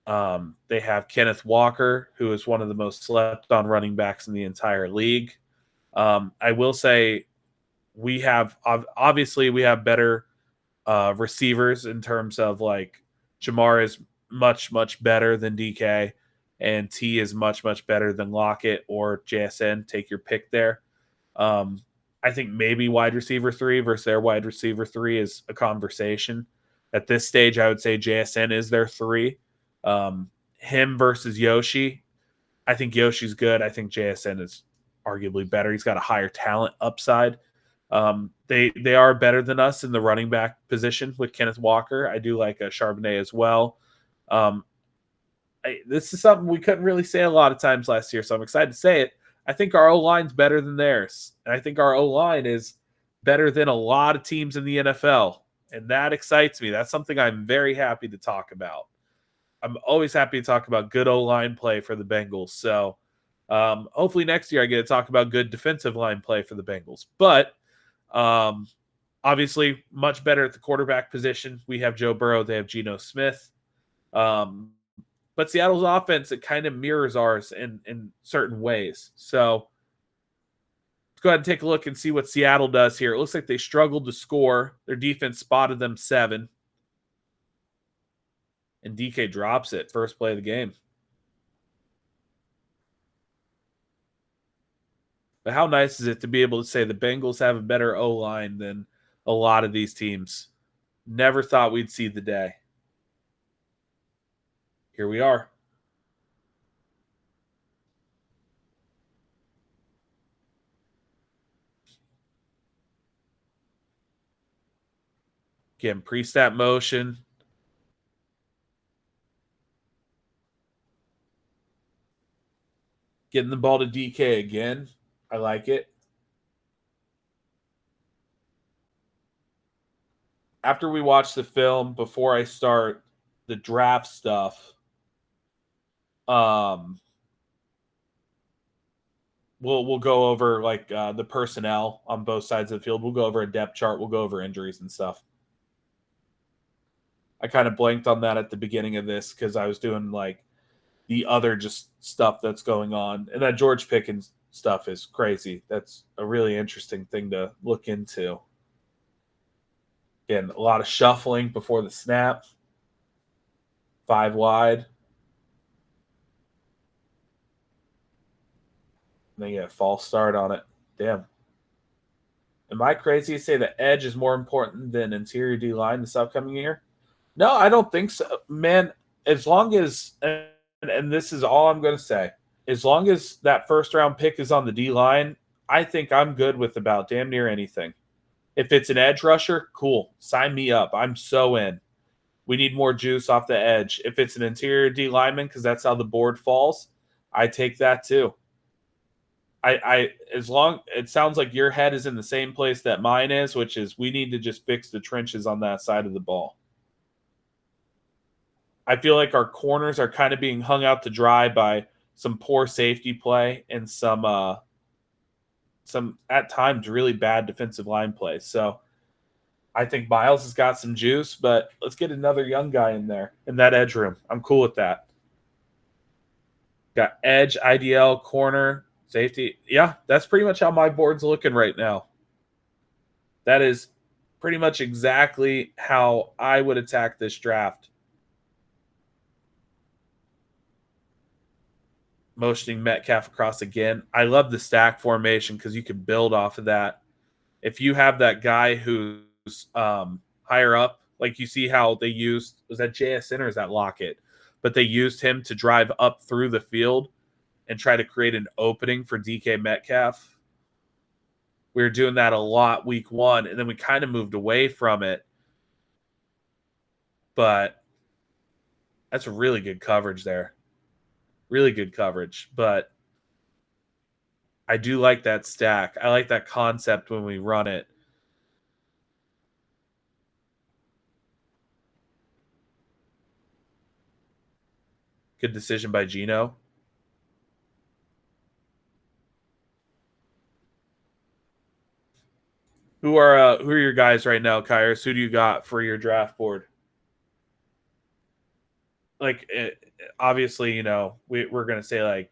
They have Kenneth Walker, who is one of the most slept-on running backs in the entire league. I will say we have better receivers in terms of like Jamar is much, much better than DK, and T is much, much better than Lockett or JSN. Take your pick there. I think maybe wide receiver 3 versus their wide receiver 3 is a conversation. At this stage, I would say JSN is their 3. Him versus Yoshi. I think Yoshi's good. I think JSN is arguably better. He's got a higher talent upside. They are better than us in the running back position with Kenneth Walker. I do like a Charbonnet as well. This is something we couldn't really say a lot of times last year, so I'm excited to say it. I think our O-line's better than theirs, and I think our O-line is better than a lot of teams in the NFL, and that excites me. That's something I'm very happy to talk about. I'm always happy to talk about good O-line play for the Bengals, so hopefully next year I get to talk about good defensive line play for the Bengals. But obviously much better at the quarterback position. We have Joe Burrow. They have Geno Smith. But Seattle's offense, it kind of mirrors ours in certain ways. So let's go ahead and take a look and see what Seattle does here. It looks like they struggled to score. Their defense spotted them 7. And DK drops it. First play of the game. But how nice is it to be able to say the Bengals have a better O-line than a lot of these teams? Never thought we'd see the day. Here we are. Again, pre-snap motion. Getting the ball to DK again. I like it. After we watch the film, before I start the draft stuff, we'll go over like the personnel on both sides of the field. We'll go over a depth chart. We'll go over injuries and stuff. I kind of blanked on that at the beginning of this because I was doing like the other just stuff that's going on. And that George Pickens stuff is crazy. That's a really interesting thing to look into. Again, a lot of shuffling before the snap. 5 wide. And then you get a false start on it. Damn. Am I crazy to say the edge is more important than interior D-line this upcoming year? No, I don't think so. Man, as long as, and this is all I'm going to say, as long as that first round pick is on the D line, I think I'm good with about damn near anything. If it's an edge rusher, cool. Sign me up. I'm so in. We need more juice off the edge. If it's an interior D lineman, because that's how the board falls, I take that too. I as long it sounds like your head is in the same place that mine is, which is we need to just fix the trenches on that side of the ball. I feel like our corners are kind of being hung out to dry by some poor safety play and some at times really bad defensive line play. So I think Miles has got some juice, but let's get another young guy in there in that edge room. I'm cool with that. Got edge, IDL, corner, safety. Yeah, that's pretty much how my board's looking right now. That is pretty much exactly how I would attack this draft. Motioning Metcalf across again. I love the stack formation because you can build off of that. If you have that guy who's higher up, like you see how they used, was that JSN or is that Lockett? But they used him to drive up through the field and try to create an opening for DK Metcalf. We were doing that a lot week one, and then we kind of moved away from it. But that's really good coverage there. Really good coverage. But I do like that stack. I like that concept when we run it. Good decision by Gino. Who are your guys right now, Kyrus? Who do you got for your draft board? Like, obviously, you know, we're going to say like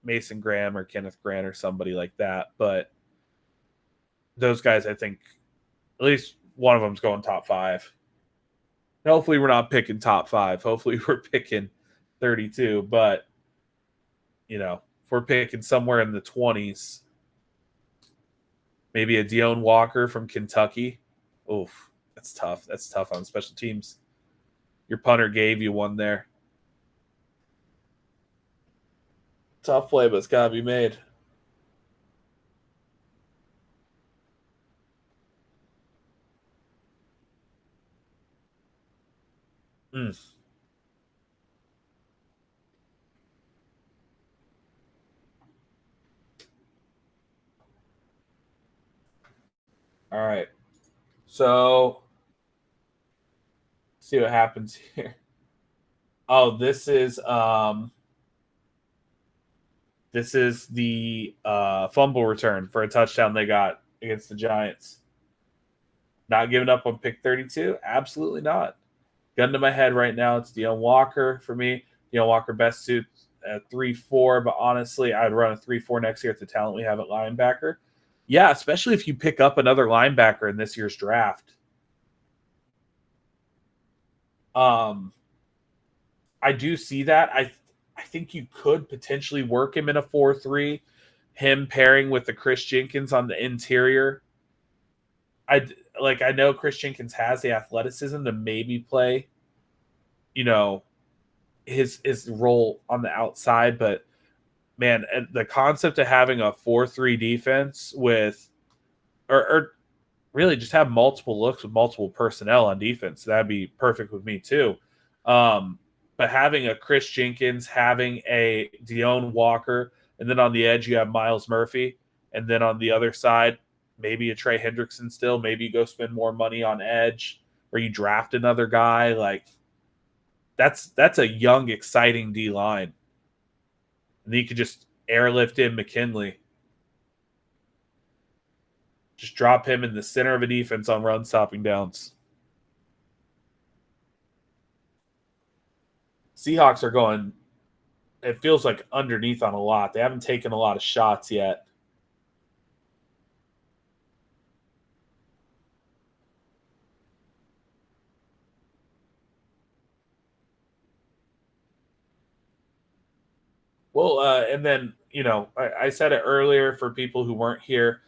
Mason Graham or Kenneth Grant or somebody like that. But those guys, I think, at least one of them's going top 5. Hopefully, we're not picking top 5. Hopefully, we're picking 32. But, you know, if we're picking somewhere in the 20s, maybe a Deone Walker from Kentucky. Oof, that's tough. That's tough on special teams. Your punter gave you one there. Tough play, but it's got to be made. Mm. All right. So, see what happens here. Oh, this is the fumble return for a touchdown they got against the Giants. Not giving up on pick 32? Absolutely not. Gun to my head right now, it's Deone Walker for me. Deone Walker best suits at 3-4, but honestly, I'd run a 3-4 next year at the talent we have at linebacker. Yeah, especially if you pick up another linebacker in this year's draft. I do see that. I think you could potentially work him in a 4-3, him pairing with the Chris Jenkins on the interior. I know Chris Jenkins has the athleticism to maybe play, you know, his role on the outside, but man, the concept of having a 4-3 defense with or really just have multiple looks with multiple personnel on defense, that'd be perfect with me too. But having a Chris Jenkins, having a Deone Walker, and then on the edge you have Myles Murphy, and then on the other side, maybe a Trey Hendrickson still, maybe you go spend more money on edge, or you draft another guy. Like that's a young, exciting D line. And then you could just airlift in McKinley. Just drop him in the center of a defense on run stopping downs. Seahawks are going, it feels like underneath on a lot. They haven't taken a lot of shots yet. Well, and then, you know, I said it earlier for people who weren't here.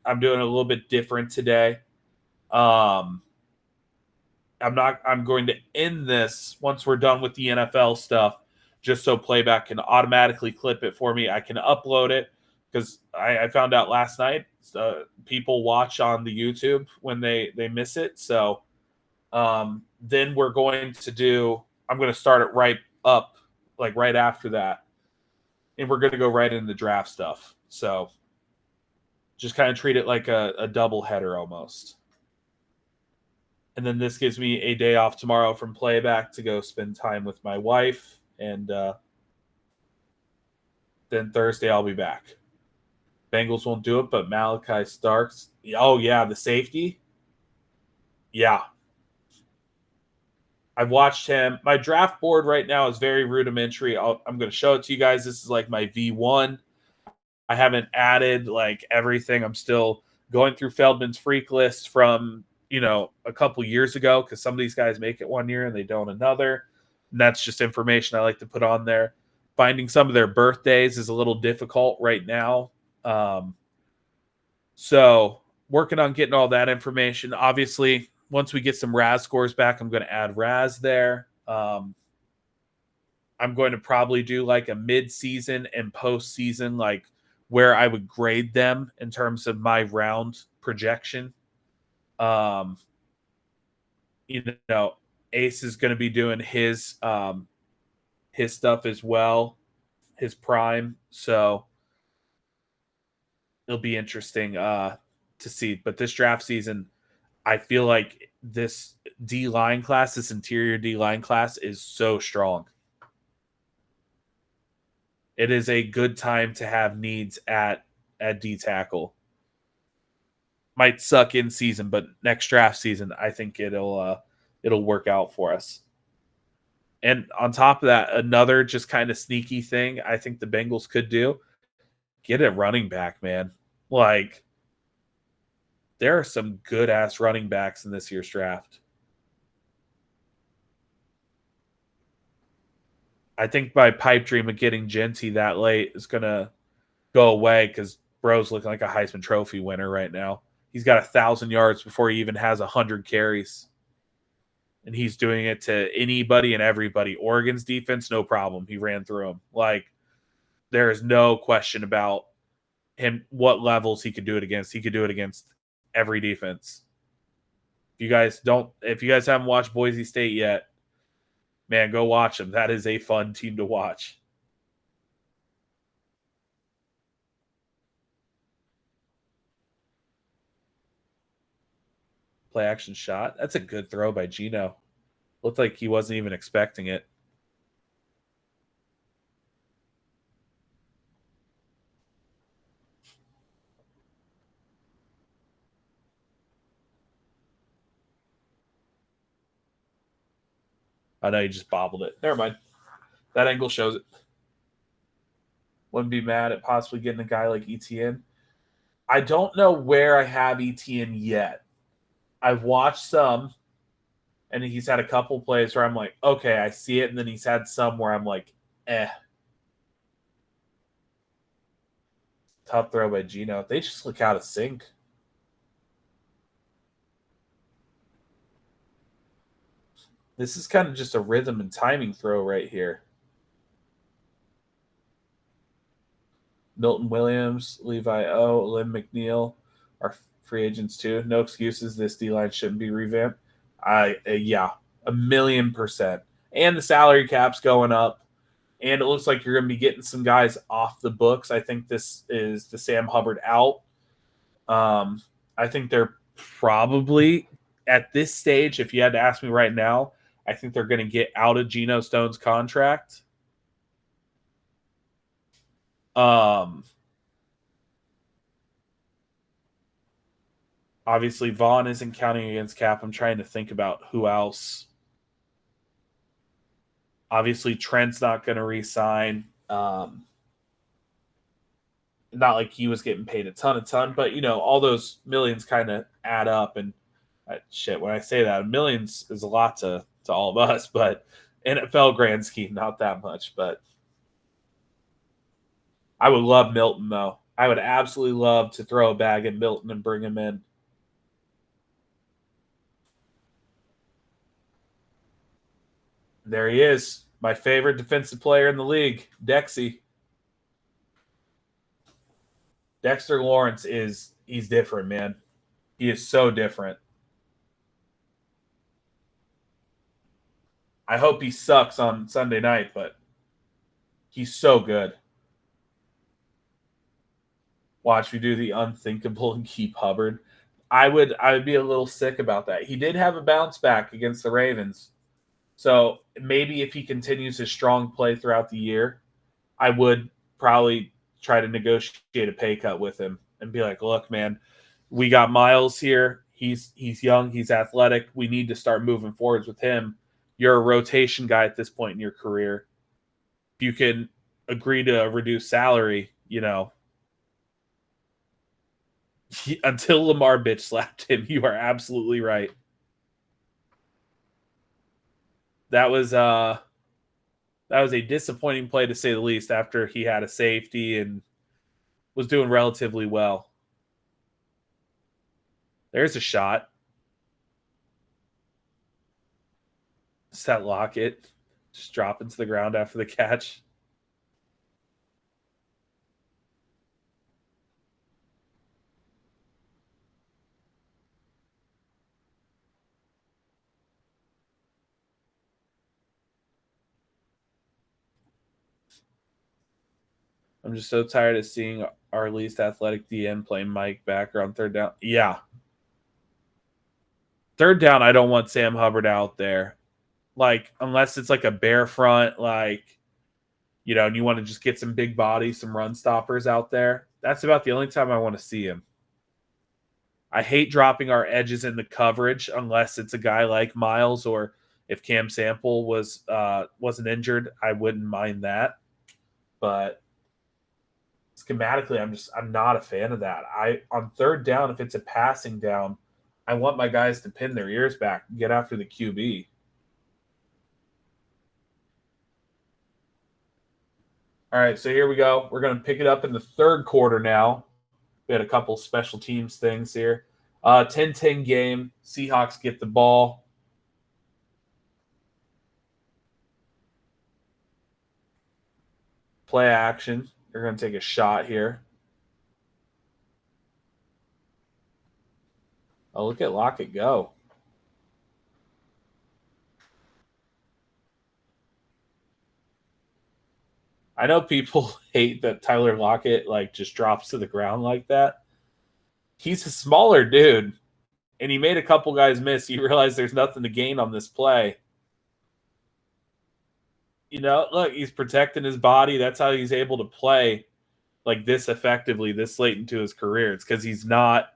I'm doing a little bit different today. I'm going to end this once we're done with the NFL stuff, just so playback can automatically clip it for me. I can upload it because I found out last night people watch on the YouTube when they miss it. So then we're going to do. I'm going to start it right up, like right after that, and we're going to go right into the draft stuff. So just kind of treat it like a double header almost. And then this gives me a day off tomorrow from playback to go spend time with my wife. And then Thursday I'll be back. Bengals won't do it, but Malachi Starks. Oh, yeah, the safety. Yeah. I've watched him. My draft board right now is very rudimentary. I'm going to show it to you guys. This is like my V1. I haven't added like everything. I'm still going through Feldman's freak list from a couple years ago, because some of these guys make it one year and they don't another. And that's just information I like to put on there. Finding some of their birthdays is a little difficult right now. So working on getting all that information. Obviously, once we get some Raz scores back, I'm going to add Raz there. I'm going to probably do like a mid-season and post-season, like where I would grade them in terms of my round projection. Ace is going to be doing his stuff as well, his prime. So it'll be interesting to see. But this draft season, I feel like this D-line class, this interior D-line class, is so strong. It is a good time to have needs at D-tackle. Might suck in season, but next draft season, I think it'll work out for us. And on top of that, another just kind of sneaky thing I think the Bengals could do, get a running back, man. Like, there are some good-ass running backs in this year's draft. I think my pipe dream of getting Genty that late is going to go away, because bro's looking like a Heisman Trophy winner right now. He's got 1,000 yards before he even has 100 carries. And he's doing it to anybody and everybody. Oregon's defense, no problem. He ran through them. Like, there is no question about him, what levels he could do it against. He could do it against every defense. If you guys haven't watched Boise State yet, man, go watch them. That is a fun team to watch. Play action shot. That's a good throw by Gino. Looked like he wasn't even expecting it. I know he just bobbled it. Never mind. That angle shows it. Wouldn't be mad at possibly getting a guy like ETN. I don't know where I have ETN yet. I've watched some, and he's had a couple plays where I'm like, okay, I see it, and then he's had some where I'm like, Tough throw by Gino. They just look out of sync. This is kind of just a rhythm and timing throw right here. Milton Williams, Levi O, Lynn McNeil are free agents too. No excuses. This D-line shouldn't be revamped. Yeah, 1,000,000%. And the salary cap's going up. And it looks like you're going to be getting some guys off the books. I think this is the Sam Hubbard out. I think they're probably, at this stage, if you had to ask me right now, I think they're going to get out of Geno Stone's contract. Obviously, Vaughn isn't counting against cap. I'm trying to think about who else. Obviously, Trent's not going to re-sign. Not like he was getting paid a ton, but all those millions kind of add up. And when I say that, millions is a lot to all of us, but NFL grand scheme, not that much. But I would love Milton, though. I would absolutely love to throw a bag at Milton and bring him in. There he is. My favorite defensive player in the league, Dexy. Dexter Lawrence he's different, man. He is so different. I hope he sucks on Sunday night, but he's so good. Watch me do the unthinkable and keep Hubbard. I would be a little sick about that. He did have a bounce back against the Ravens. So maybe if he continues his strong play throughout the year, I would probably try to negotiate a pay cut with him and be like, look, man, we got Miles here. He's young, he's athletic. We need to start moving forwards with him. You're a rotation guy at this point in your career. If you can agree to reduce salary, until Lamar bitch slapped him, you are absolutely right. That was a disappointing play to say the least after he had a safety and was doing relatively well. There's a shot. Just that Lockett just dropping to the ground after the catch. I'm just so tired of seeing our least athletic DN playing Mike Backer on third down. Yeah. Third down, I don't want Sam Hubbard out there. Like, unless it's like a bear front, and you want to just get some big bodies, some run stoppers out there. That's about the only time I want to see him. I hate dropping our edges in the coverage unless it's a guy like Miles, or if Cam Sample wasn't injured, I wouldn't mind that. But schematically, I'm not a fan of that. On third down, if it's a passing down, I want my guys to pin their ears back and get after the QB. All right, so here we go. We're going to pick it up in the third quarter now. We had a couple special teams things here. 10-10 game. Seahawks get the ball. Play action. They're going to take a shot here. Oh, look at Lockett go. I know people hate that Tyler Lockett just drops to the ground like that. He's a smaller dude, and he made a couple guys miss. You realize there's nothing to gain on this play. Look, he's protecting his body. That's how he's able to play like this effectively this late into his career. It's because he's not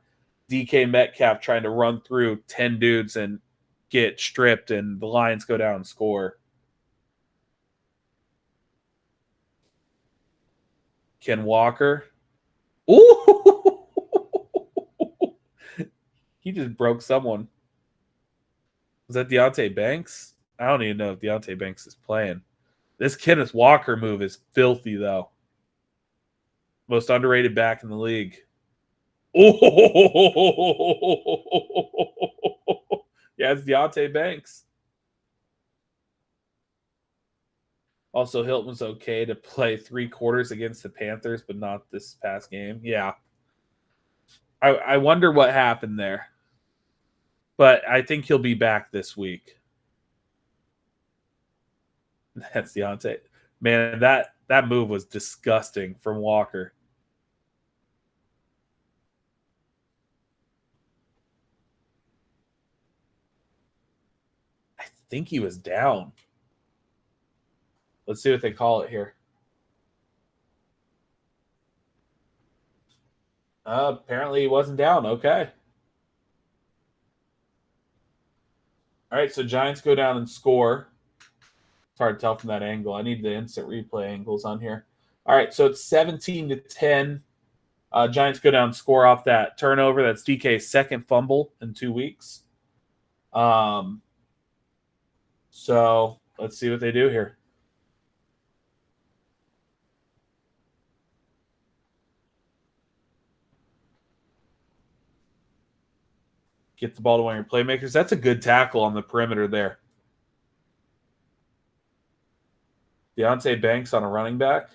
DK Metcalf trying to run through 10 dudes and get stripped and the Lions go down and score. Ken Walker. Ooh! He just broke someone. Was that Deontay Banks? I don't even know if Deontay Banks is playing. This Kenneth Walker move is filthy, though. Most underrated back in the league. Oh! Yeah, it's Deontay Banks. Also, Hilton was okay to play 3 quarters against the Panthers, but not this past game. Yeah. I wonder what happened there. But I think he'll be back this week. That's Deontay. Man, that move was disgusting from Walker. I think he was down. Let's see what they call it here. Apparently he wasn't down. Okay. All right, so Giants go down and score. It's hard to tell from that angle. I need the instant replay angles on here. All right, so it's 17-10. Giants go down and score off that turnover. That's DK's second fumble in 2 weeks. So let's see what they do here. Get the ball to one of your playmakers. That's a good tackle on the perimeter there. Deontay Banks on a running back.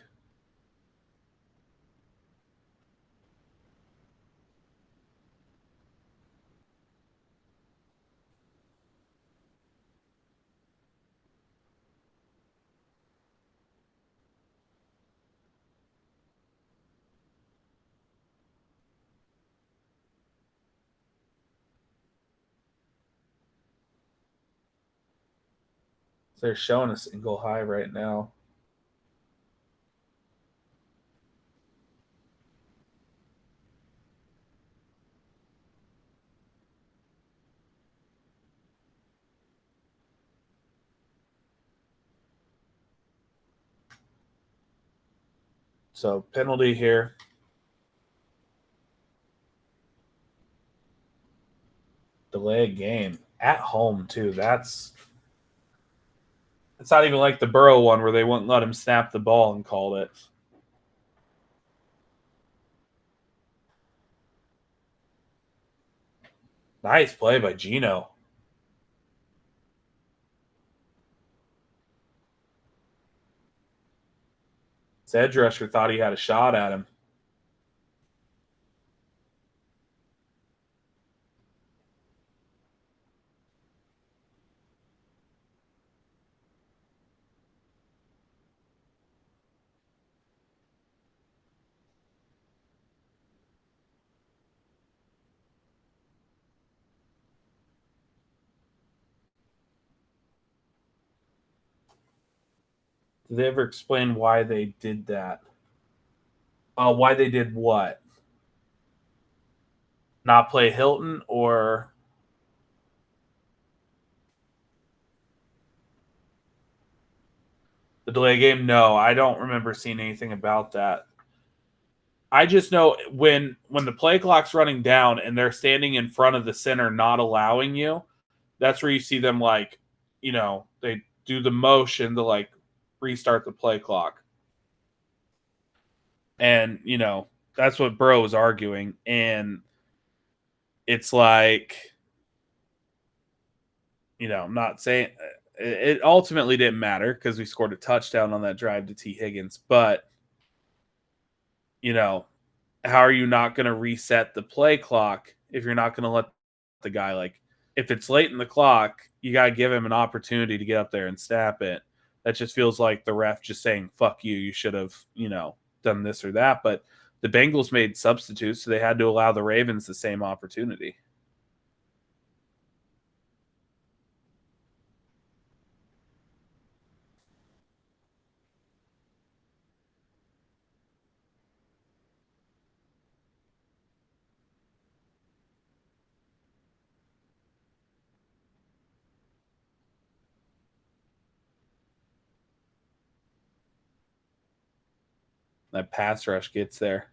They're showing a single high right now. So penalty here. Delay a game at home too. That's it's not even like the Burrow one where they wouldn't let him snap the ball and called it. Nice play by Gino. His edge rusher thought he had a shot at him. Did they ever explain why they did that? Why they did what? Not play Hilton or the delay game? No, I don't remember seeing anything about that. I just know when the play clock's running down and they're standing in front of the center, not allowing you, that's where you see them like, they do the motion to like restart the play clock. And, that's what Burrow was arguing. And it's like, I'm not saying it ultimately didn't matter because we scored a touchdown on that drive to T. Higgins. But, how are you not going to reset the play clock if you're not going to let the guy, like, if it's late in the clock, you got to give him an opportunity to get up there and snap it. That just feels like the ref just saying, fuck you, you should have, done this or that. But the Bengals made substitutes, so they had to allow the Ravens the same opportunity. That pass rush gets there.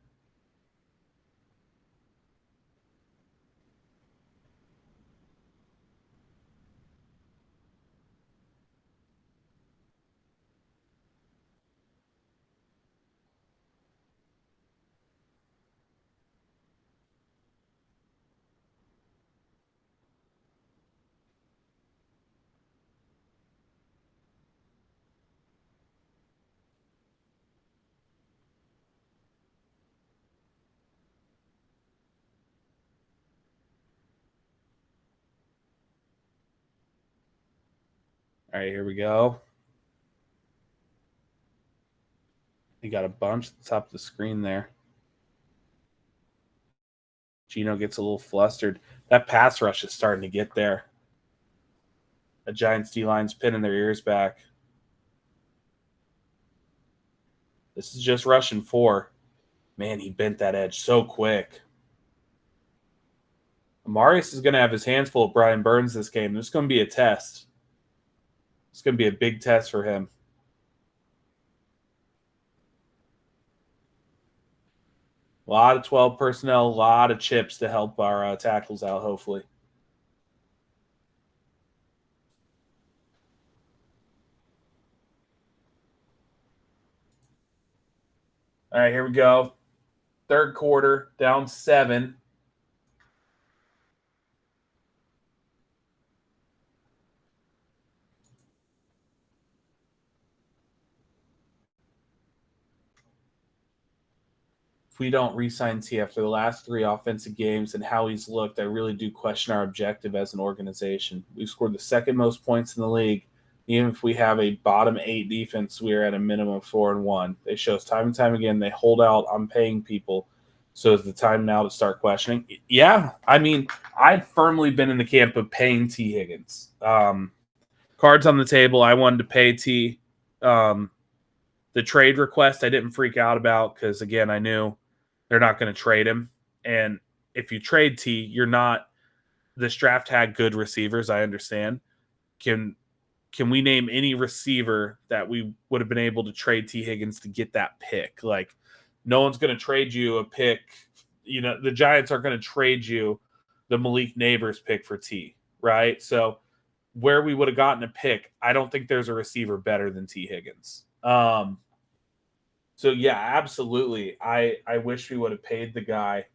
All right, here we go. You got a bunch at the top of the screen there. Gino gets a little flustered. That pass rush is starting to get there. The Giants D-line's pinning their ears back. This is just rushing 4. Man, he bent that edge so quick. Amarius is going to have his hands full of Brian Burns this game. This is going to be a test. It's going to be a big test for him. A lot of 12 personnel, a lot of chips to help our tackles out, hopefully. All right, here we go. Third quarter, down 7. if we don't re-sign T after the last 3 offensive games and how he's looked, I really do question our objective as an organization. We've scored the second most points in the league. Even if we have a bottom 8 defense, we are at a minimum of 4-1. They show us time and time again they hold out on paying people. So is the time now to start questioning? Yeah, I mean, I've firmly been in the camp of paying T. Higgins. Cards on the table. I wanted to pay T. The trade request I didn't freak out about because, again, I knew they're not going to trade him. And if you trade T, you're not – this draft had good receivers, I understand. Can we name any receiver that we would have been able to trade T. Higgins to get that pick? Like, no one's going to trade you a pick. You know, the Giants aren't going to trade you the Malik Neighbors pick for T, right? So where we would have gotten a pick, I don't think there's a receiver better than T. Higgins. So, yeah, absolutely. I wish we would have paid the guy.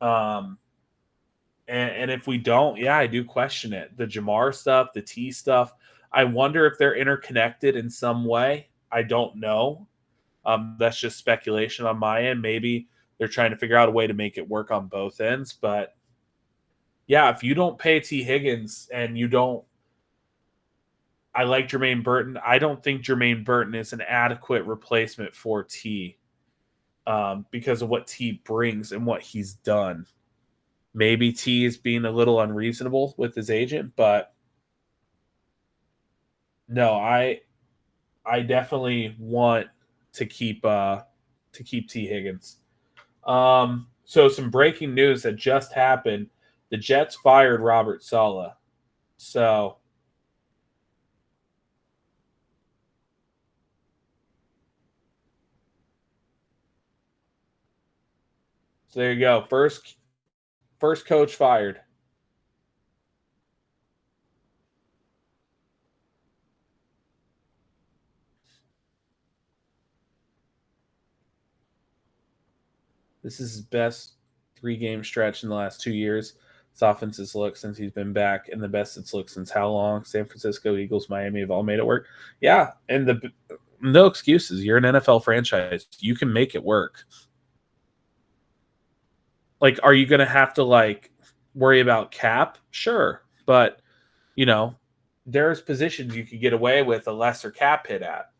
And if we don't, yeah, I do question it. The Jamar stuff, the T stuff, I wonder if they're interconnected in some way. I don't know. That's just speculation on my end. Maybe they're trying to figure out a way to make it work on both ends. But, yeah, if you don't pay T. Higgins and you don't – I like Jermaine Burton. I don't think Jermaine Burton is an adequate replacement for T because of what T brings and what he's done. Maybe T is being a little unreasonable with his agent, but no, I definitely want to keep T. Higgins. So some breaking news that just happened: the Jets fired Robert Saleh. So there you go. First coach fired. This is his best 3-game stretch in the last 2 years. His offense has looked since he's been back, and the best it's looked since how long? San Francisco, Eagles, Miami have all made it work. Yeah, and no excuses. You're an NFL franchise. You can make it work. Like, are you going to have to, like, worry about cap? Sure. But, you know, there's positions you could get away with a lesser cap hit at.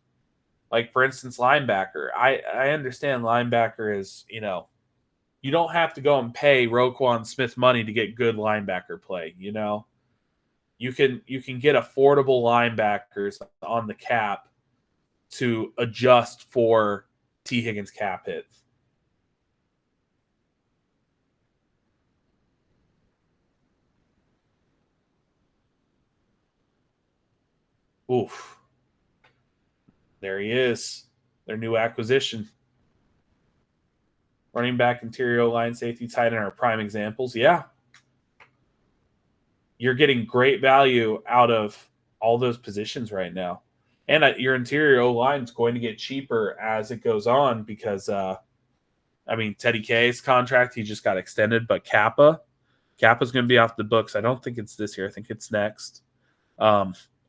Like, for instance, linebacker. I understand linebacker is, you know, you don't have to go and pay Roquan Smith money to get good linebacker play, you know? You can get affordable linebackers on the cap to adjust for T. Higgins cap hit. Oof. There he is. Their new acquisition. Running back, interior line, safety, tight end are prime examples. Yeah. You're getting great value out of all those positions right now. And your interior line is going to get cheaper as it goes on because, Teddy K's contract, he just got extended, but Kappa's going to be off the books. I don't think it's this year. I think it's next.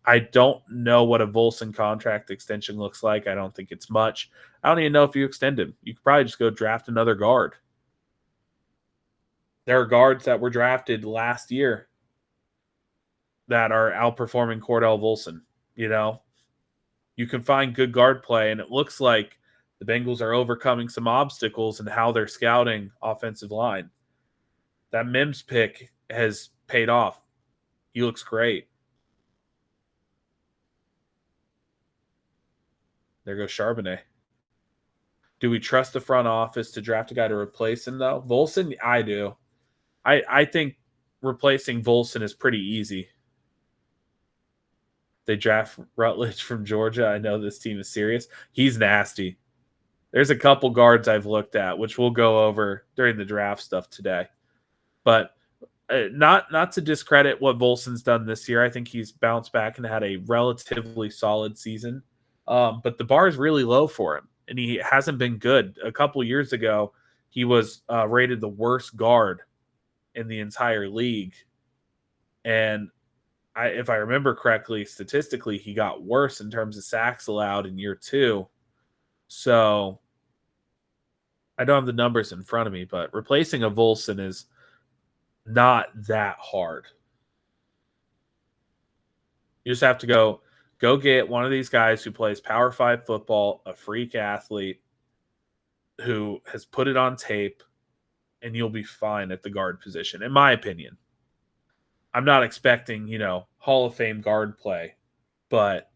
I don't know what a Volson contract extension looks like. I don't think it's much. I don't even know if you extend him. You could probably just go draft another guard. There are guards that were drafted last year that are outperforming Cordell Volson. You know, you can find good guard play, and it looks like the Bengals are overcoming some obstacles in how they're scouting offensive line. That Mims pick has paid off. He looks great. There goes Charbonnet. Do we trust the front office to draft a guy to replace him, though? Volson, I do. I think replacing Volson is pretty easy. They draft Rutledge from Georgia. I know this team is serious. He's nasty. There's a couple guards I've looked at, which we'll go over during the draft stuff today. But not to discredit what Volson's done this year. I think he's bounced back and had a relatively solid season. But the bar is really low for him, and he hasn't been good. A couple years ago, he was rated the worst guard in the entire league. And if I remember correctly, statistically, he got worse in terms of sacks allowed in year 2. So I don't have the numbers in front of me, but replacing a Volson is not that hard. You just have to go get one of these guys who plays Power 5 football, a freak athlete who has put it on tape, and you'll be fine at the guard position, in my opinion. I'm not expecting, Hall of Fame guard play, but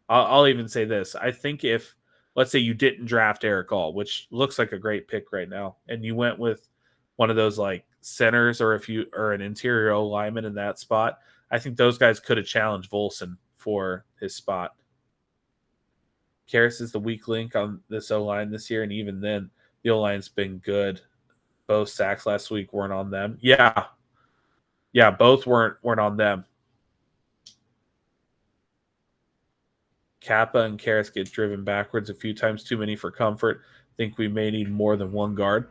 I'll even say this. I think if, let's say you didn't draft Eric All, which looks like a great pick right now, and you went with one of those like centers or an interior O lineman in that spot, I think those guys could have challenged Volson for his spot. Karras is the weak link on this O line this year, and even then, the O line's been good. Both sacks last week weren't on them. Yeah, both weren't on them. Kappa and Karras get driven backwards a few times too many for comfort. Think we may need more than one guard.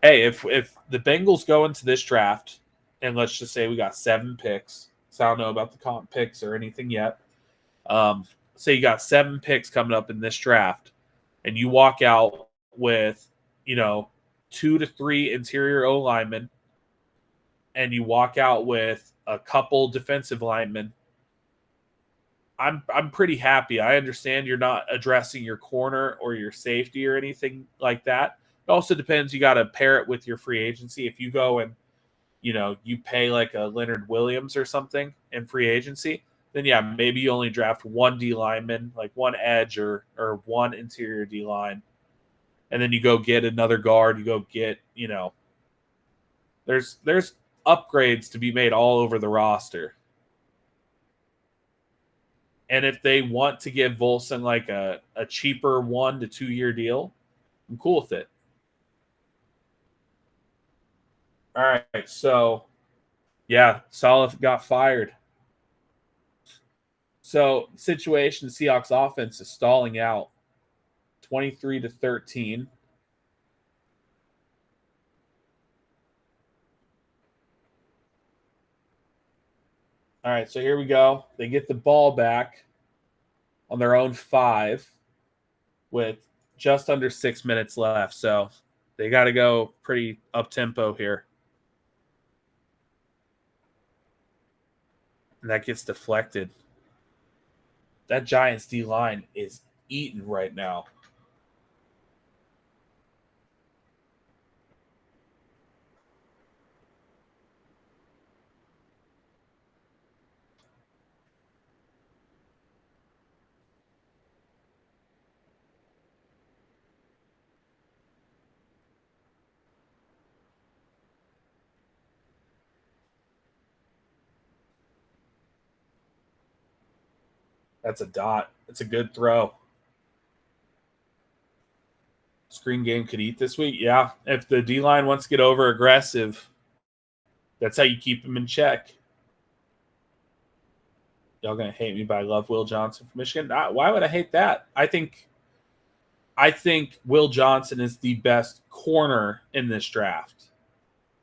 Hey, if the Bengals go into this draft, and let's just say we got 7 picks, so I don't know about the comp picks or anything yet. Say you got 7 picks coming up in this draft, and you walk out with, 2 to 3 interior O linemen, and you walk out with a couple defensive linemen, I'm pretty happy. I understand you're not addressing your corner or your safety or anything like that. It also depends. You got to pair it with your free agency. If you go and, you pay like a Leonard Williams or something in free agency, then yeah, maybe you only draft one D lineman, like one edge or one interior D line. And then you go get another guard. You go get, there's upgrades to be made all over the roster. And if they want to give Volson like a cheaper 1 to 2 year deal, I'm cool with it. All right, so yeah, Saleh got fired. So situation, the Seahawks offense is stalling out 23-13. All right, so here we go. They get the ball back on their own 5 with just under 6 minutes left. So they got to go pretty up-tempo here. And that gets deflected. That Giants D-line is eaten right now. That's a dot. It's a good throw. Screen game could eat this week. Yeah. If the D-line wants to get over aggressive, that's how you keep them in check. Y'all going to hate me, but I love Will Johnson from Michigan. Why would I hate that? I think Will Johnson is the best corner in this draft.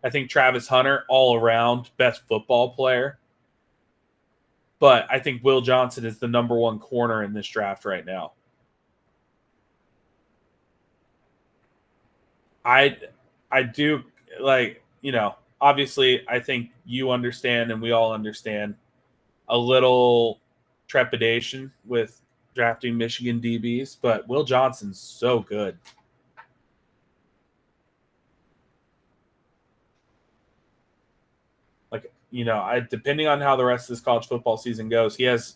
I think Travis Hunter, all around, best football player. But I think Will Johnson is the number 1 corner in this draft right now. I do, obviously I think you understand and we all understand a little trepidation with drafting Michigan DBs, but Will Johnson's so good. Depending on how the rest of this college football season goes, he has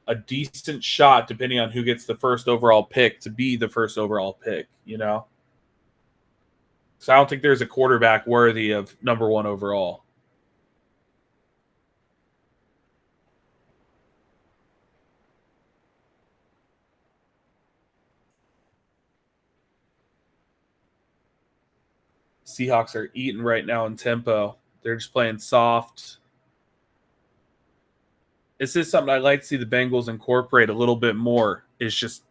a decent shot, depending on who gets the first overall pick, to be the first overall pick, So I don't think there's a quarterback worthy of number 1 overall. Seahawks are eating right now in tempo. They're just playing soft. This is something I'd like to see the Bengals incorporate a little bit more. Is just,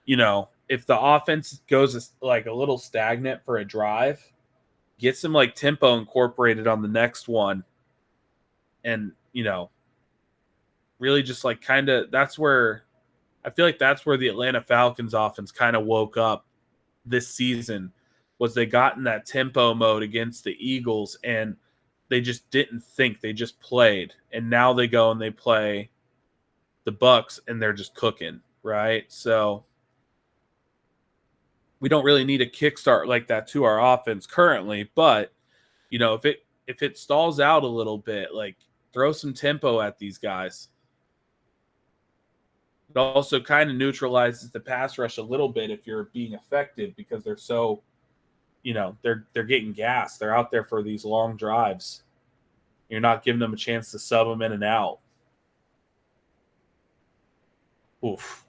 if the offense goes like a little stagnant for a drive, get some like tempo incorporated on the next one. And, really just like kind of that's where I feel like that's where the Atlanta Falcons offense kind of woke up this season was they got in that tempo mode against the Eagles and they just didn't think, they just played. And now they go and they play the Bucks and they're just cooking, right? So we don't really need a kickstart like that to our offense currently, but if it stalls out a little bit, like throw some tempo at these guys. It also kind of neutralizes the pass rush a little bit if you're being effective because they're so, they're getting gas. They're out there for these long drives. You're not giving them a chance to sub them in and out. Oof.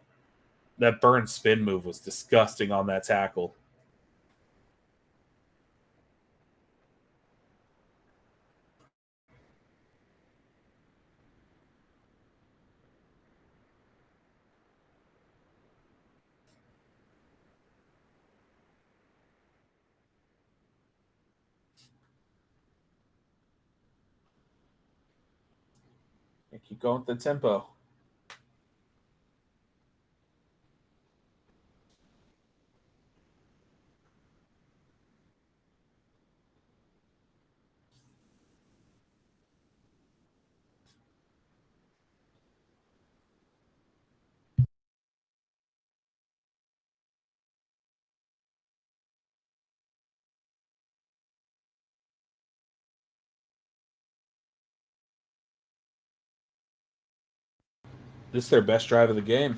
That burn spin move was disgusting on that tackle. And keep going with the tempo. This is their best drive of the game.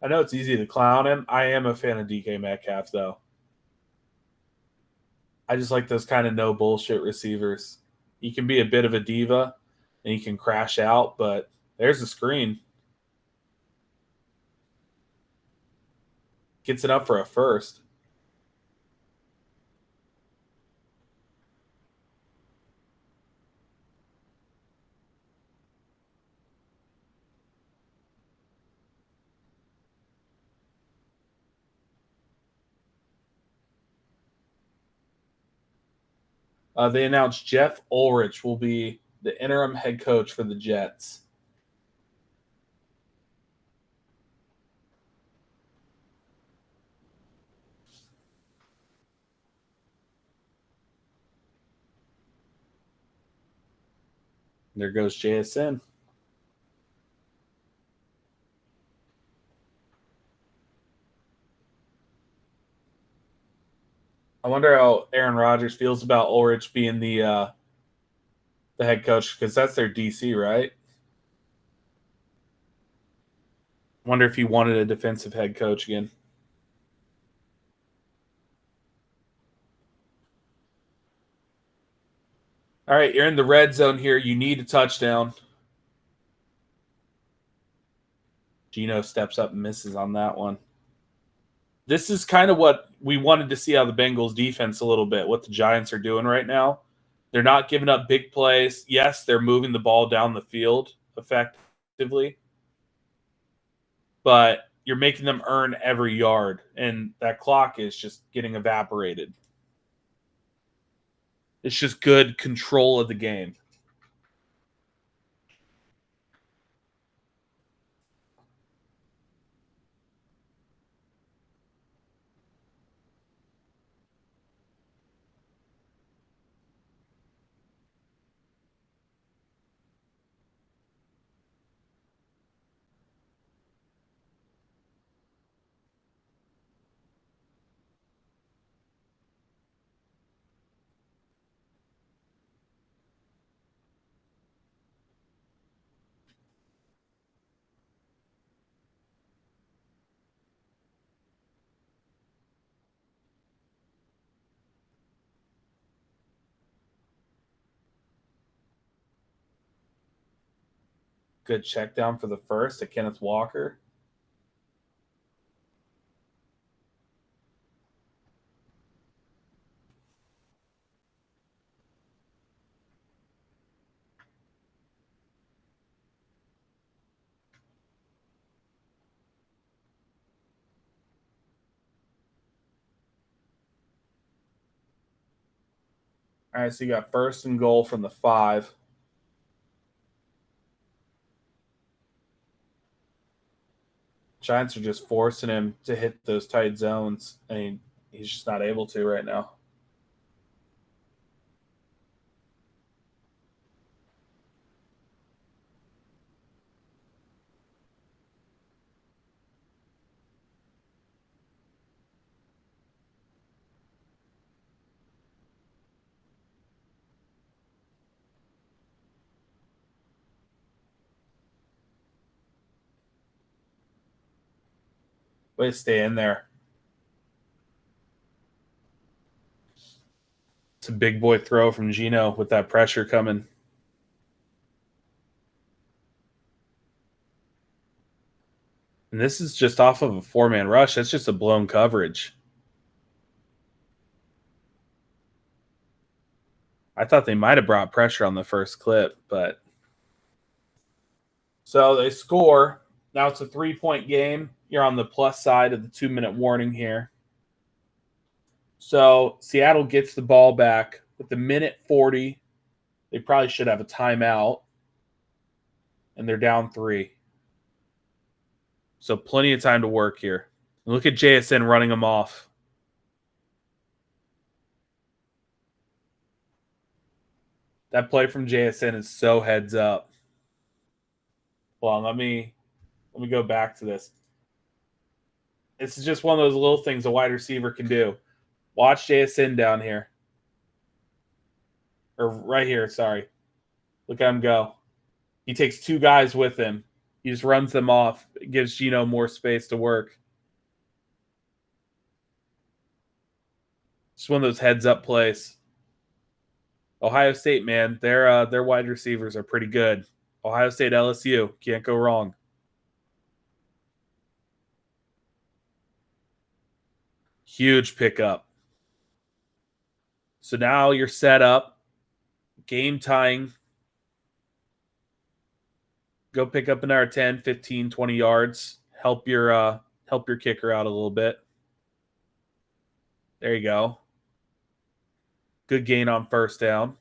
I know it's easy to clown him. I am a fan of DK Metcalf, though. I just like those kind of no bullshit receivers. He can be a bit of a diva and he can crash out, but there's the screen. Gets it up for a first. They announced Jeff Ulrich will be the interim head coach for the Jets. There goes JSN. I wonder how Aaron Rodgers feels about Ulrich being the head coach because that's their DC, right? Wonder if he wanted a defensive head coach again. All right, you're in the red zone here. You need a touchdown. Gino steps up and misses on that one. This is kind of what we wanted to see out of the Bengals defense a little bit, what the Giants are doing right now. They're not giving up big plays. Yes, they're moving the ball down the field effectively, but you're making them earn every yard, and that clock is just getting evaporated. It's just good control of the game. Good check down for the first to Kenneth Walker. All right, so you got 1st and goal from the 5. Giants are just forcing him to hit those tight zones, and he's just not able to right now. Way to stay in there. It's a big boy throw from Gino with that pressure coming. And this is just off of a 4-man rush. That's just a blown coverage. I thought they might have brought pressure on the first clip, but so they score. Now it's a 3-point game. You're on the plus side of the 2-minute warning here. So Seattle gets the ball back with the minute 40. They probably should have a timeout, and they're down 3. So plenty of time to work here. Look at JSN running them off. That play from JSN is so heads up. Hold on, let me go back to this. This is just one of those little things a wide receiver can do. Watch JSN down here. Or right here, sorry. Look at him go. He takes 2 guys with him. He just runs them off. It gives Gino more space to work. Just one of those heads-up plays. Ohio State, man, their wide receivers are pretty good. Ohio State, LSU, can't go wrong. Huge pickup. So now you're set up. Game tying. Go pick up another 10, 15, 20 yards. Help your kicker out a little bit. There you go. Good gain on 1st down.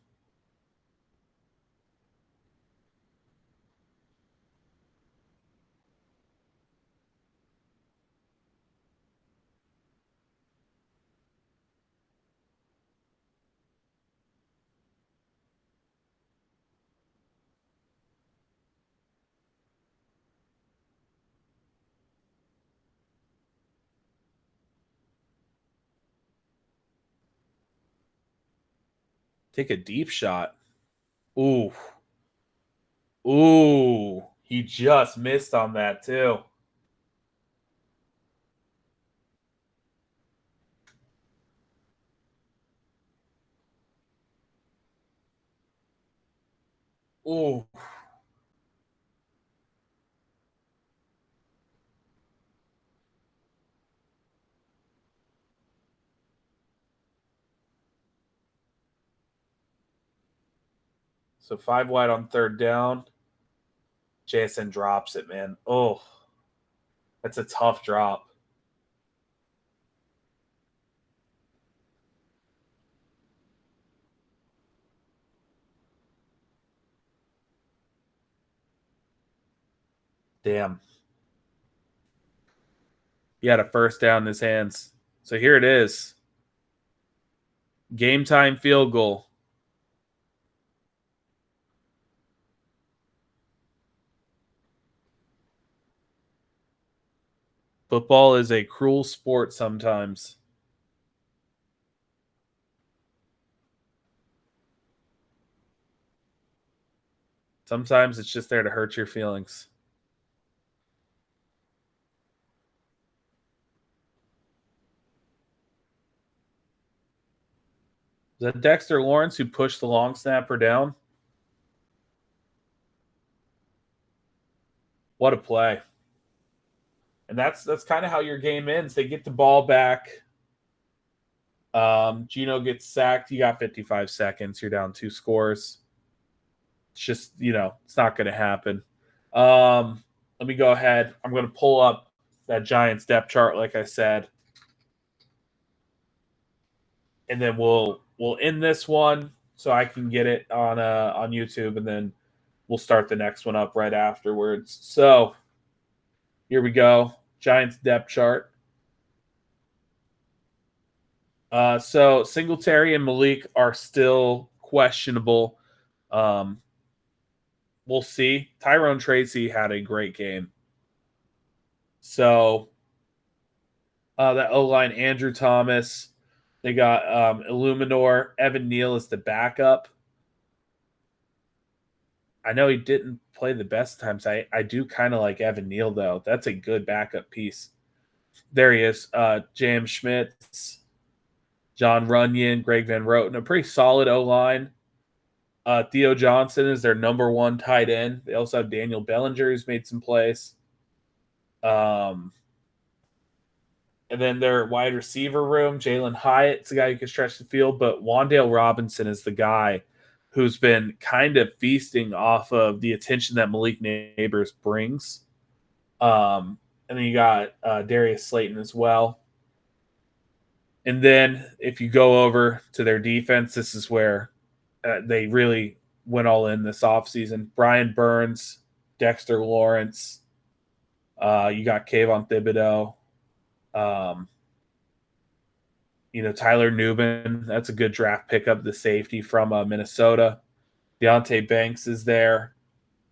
Take a deep shot. Ooh. Ooh. He just missed on that, too. Ooh. So 5 wide on 3rd down. JSN drops it, man. Oh, that's a tough drop. Damn. He had a 1st down in his hands. So here it is. Game time field goal. Football is a cruel sport sometimes. Sometimes it's just there to hurt your feelings. Is that Dexter Lawrence who pushed the long snapper down? What a play. And that's kind of how your game ends. They get the ball back. Gino gets sacked. You got 55 seconds. You're down 2 scores. It's just, it's not going to happen. Let me go ahead. I'm going to pull up that Giants depth chart, like I said. And then we'll end this one. so I can get it on YouTube, and then we'll start the next one up right afterwards. So here we go. Giants depth chart. So Singletary and Malik are still questionable. We'll see. Tyrone Tracy had a great game. So that O-line, Andrew Thomas. They got Illuminor. Evan Neal is the backup. I know he didn't play the best times. I do kind of like Evan Neal, though. That's a good backup piece. There he is. Jam Schmitz, John Runyon, Greg Van Roten. A pretty solid O-line. Theo Johnson is their number one tight end. They also have Daniel Bellinger, who's made some plays. And then their wide receiver room, Jalen Hyatt's the guy who can stretch the field, but Wan'Dale Robinson is the guy who's been kind of feasting off of the attention that Malik Neighbors brings. And then you got Darius Slayton as well. And then if you go over to their defense, this is where they really went all in this offseason. Brian Burns, Dexter Lawrence. You got Kayvon Thibodeau. Tyler Newman. That's a good draft pickup, the safety from Minnesota. Deontay Banks is there.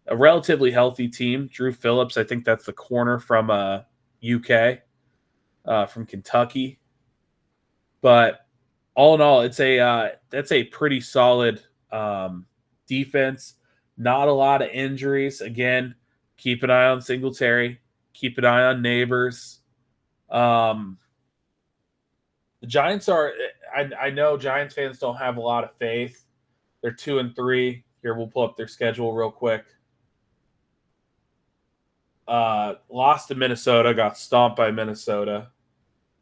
A relatively healthy team. Drew Phillips, I think that's the corner from UK, from Kentucky. But all in all, that's a pretty solid defense. Not a lot of injuries. Again, keep an eye on Singletary. Keep an eye on Neighbors. The Giants are. I know Giants fans don't have a lot of faith. They're 2-3. Here, we'll pull up their schedule real quick. Lost to Minnesota. Got stomped by Minnesota.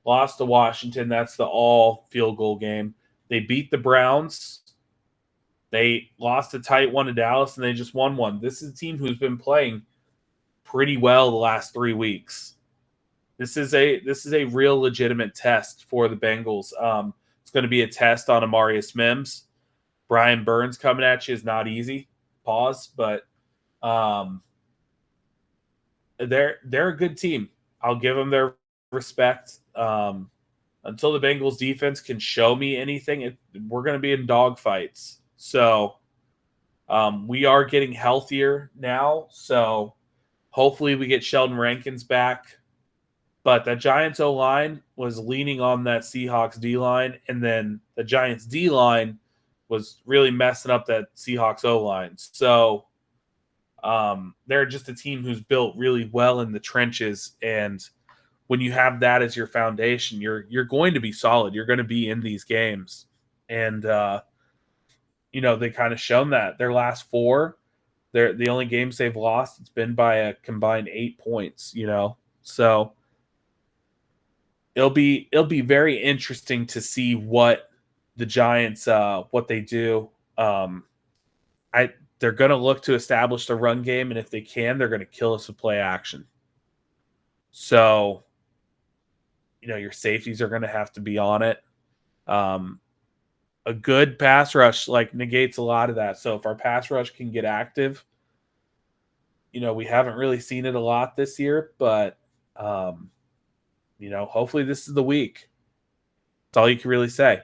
Lost to Washington. That's the all field goal game. They beat the Browns. They lost a tight one to Dallas, and they just won one. This is a team who's been playing pretty well the last 3 weeks. This is a real legitimate test for the Bengals. It's going to be a test on Amarius Mims. Brian Burns coming at you is not easy. Pause, but they're a good team. I'll give them their respect. Until the Bengals defense can show me anything, we're going to be in dogfights. So we are getting healthier now. So hopefully we get Sheldon Rankins back. But the Giants O-line was leaning on that Seahawks D-line, and then the Giants D-line was really messing up that Seahawks O-line. So they're just a team who's built really well in the trenches, and when you have that as your foundation, you're going to be solid. You're going to be in these games. And they kind of shown that. Their last 4, they're the only games they've lost, it's been by a combined 8 points, So it'll be very interesting to see what the Giants what they do. They're going to look to establish the run game, and if they can, they're going to kill us with play action. So your safeties are going to have to be on it. A good pass rush negates a lot of that. So if our pass rush can get active, we haven't really seen it a lot this year, but hopefully this is the week. That's all you can really say.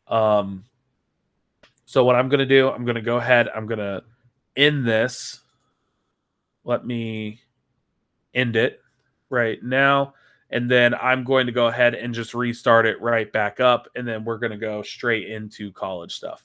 So what I'm going to do, I'm going to go ahead. I'm going to end this. Let me end it right now. And then I'm going to go ahead and just restart it right back up. And then we're going to go straight into college stuff.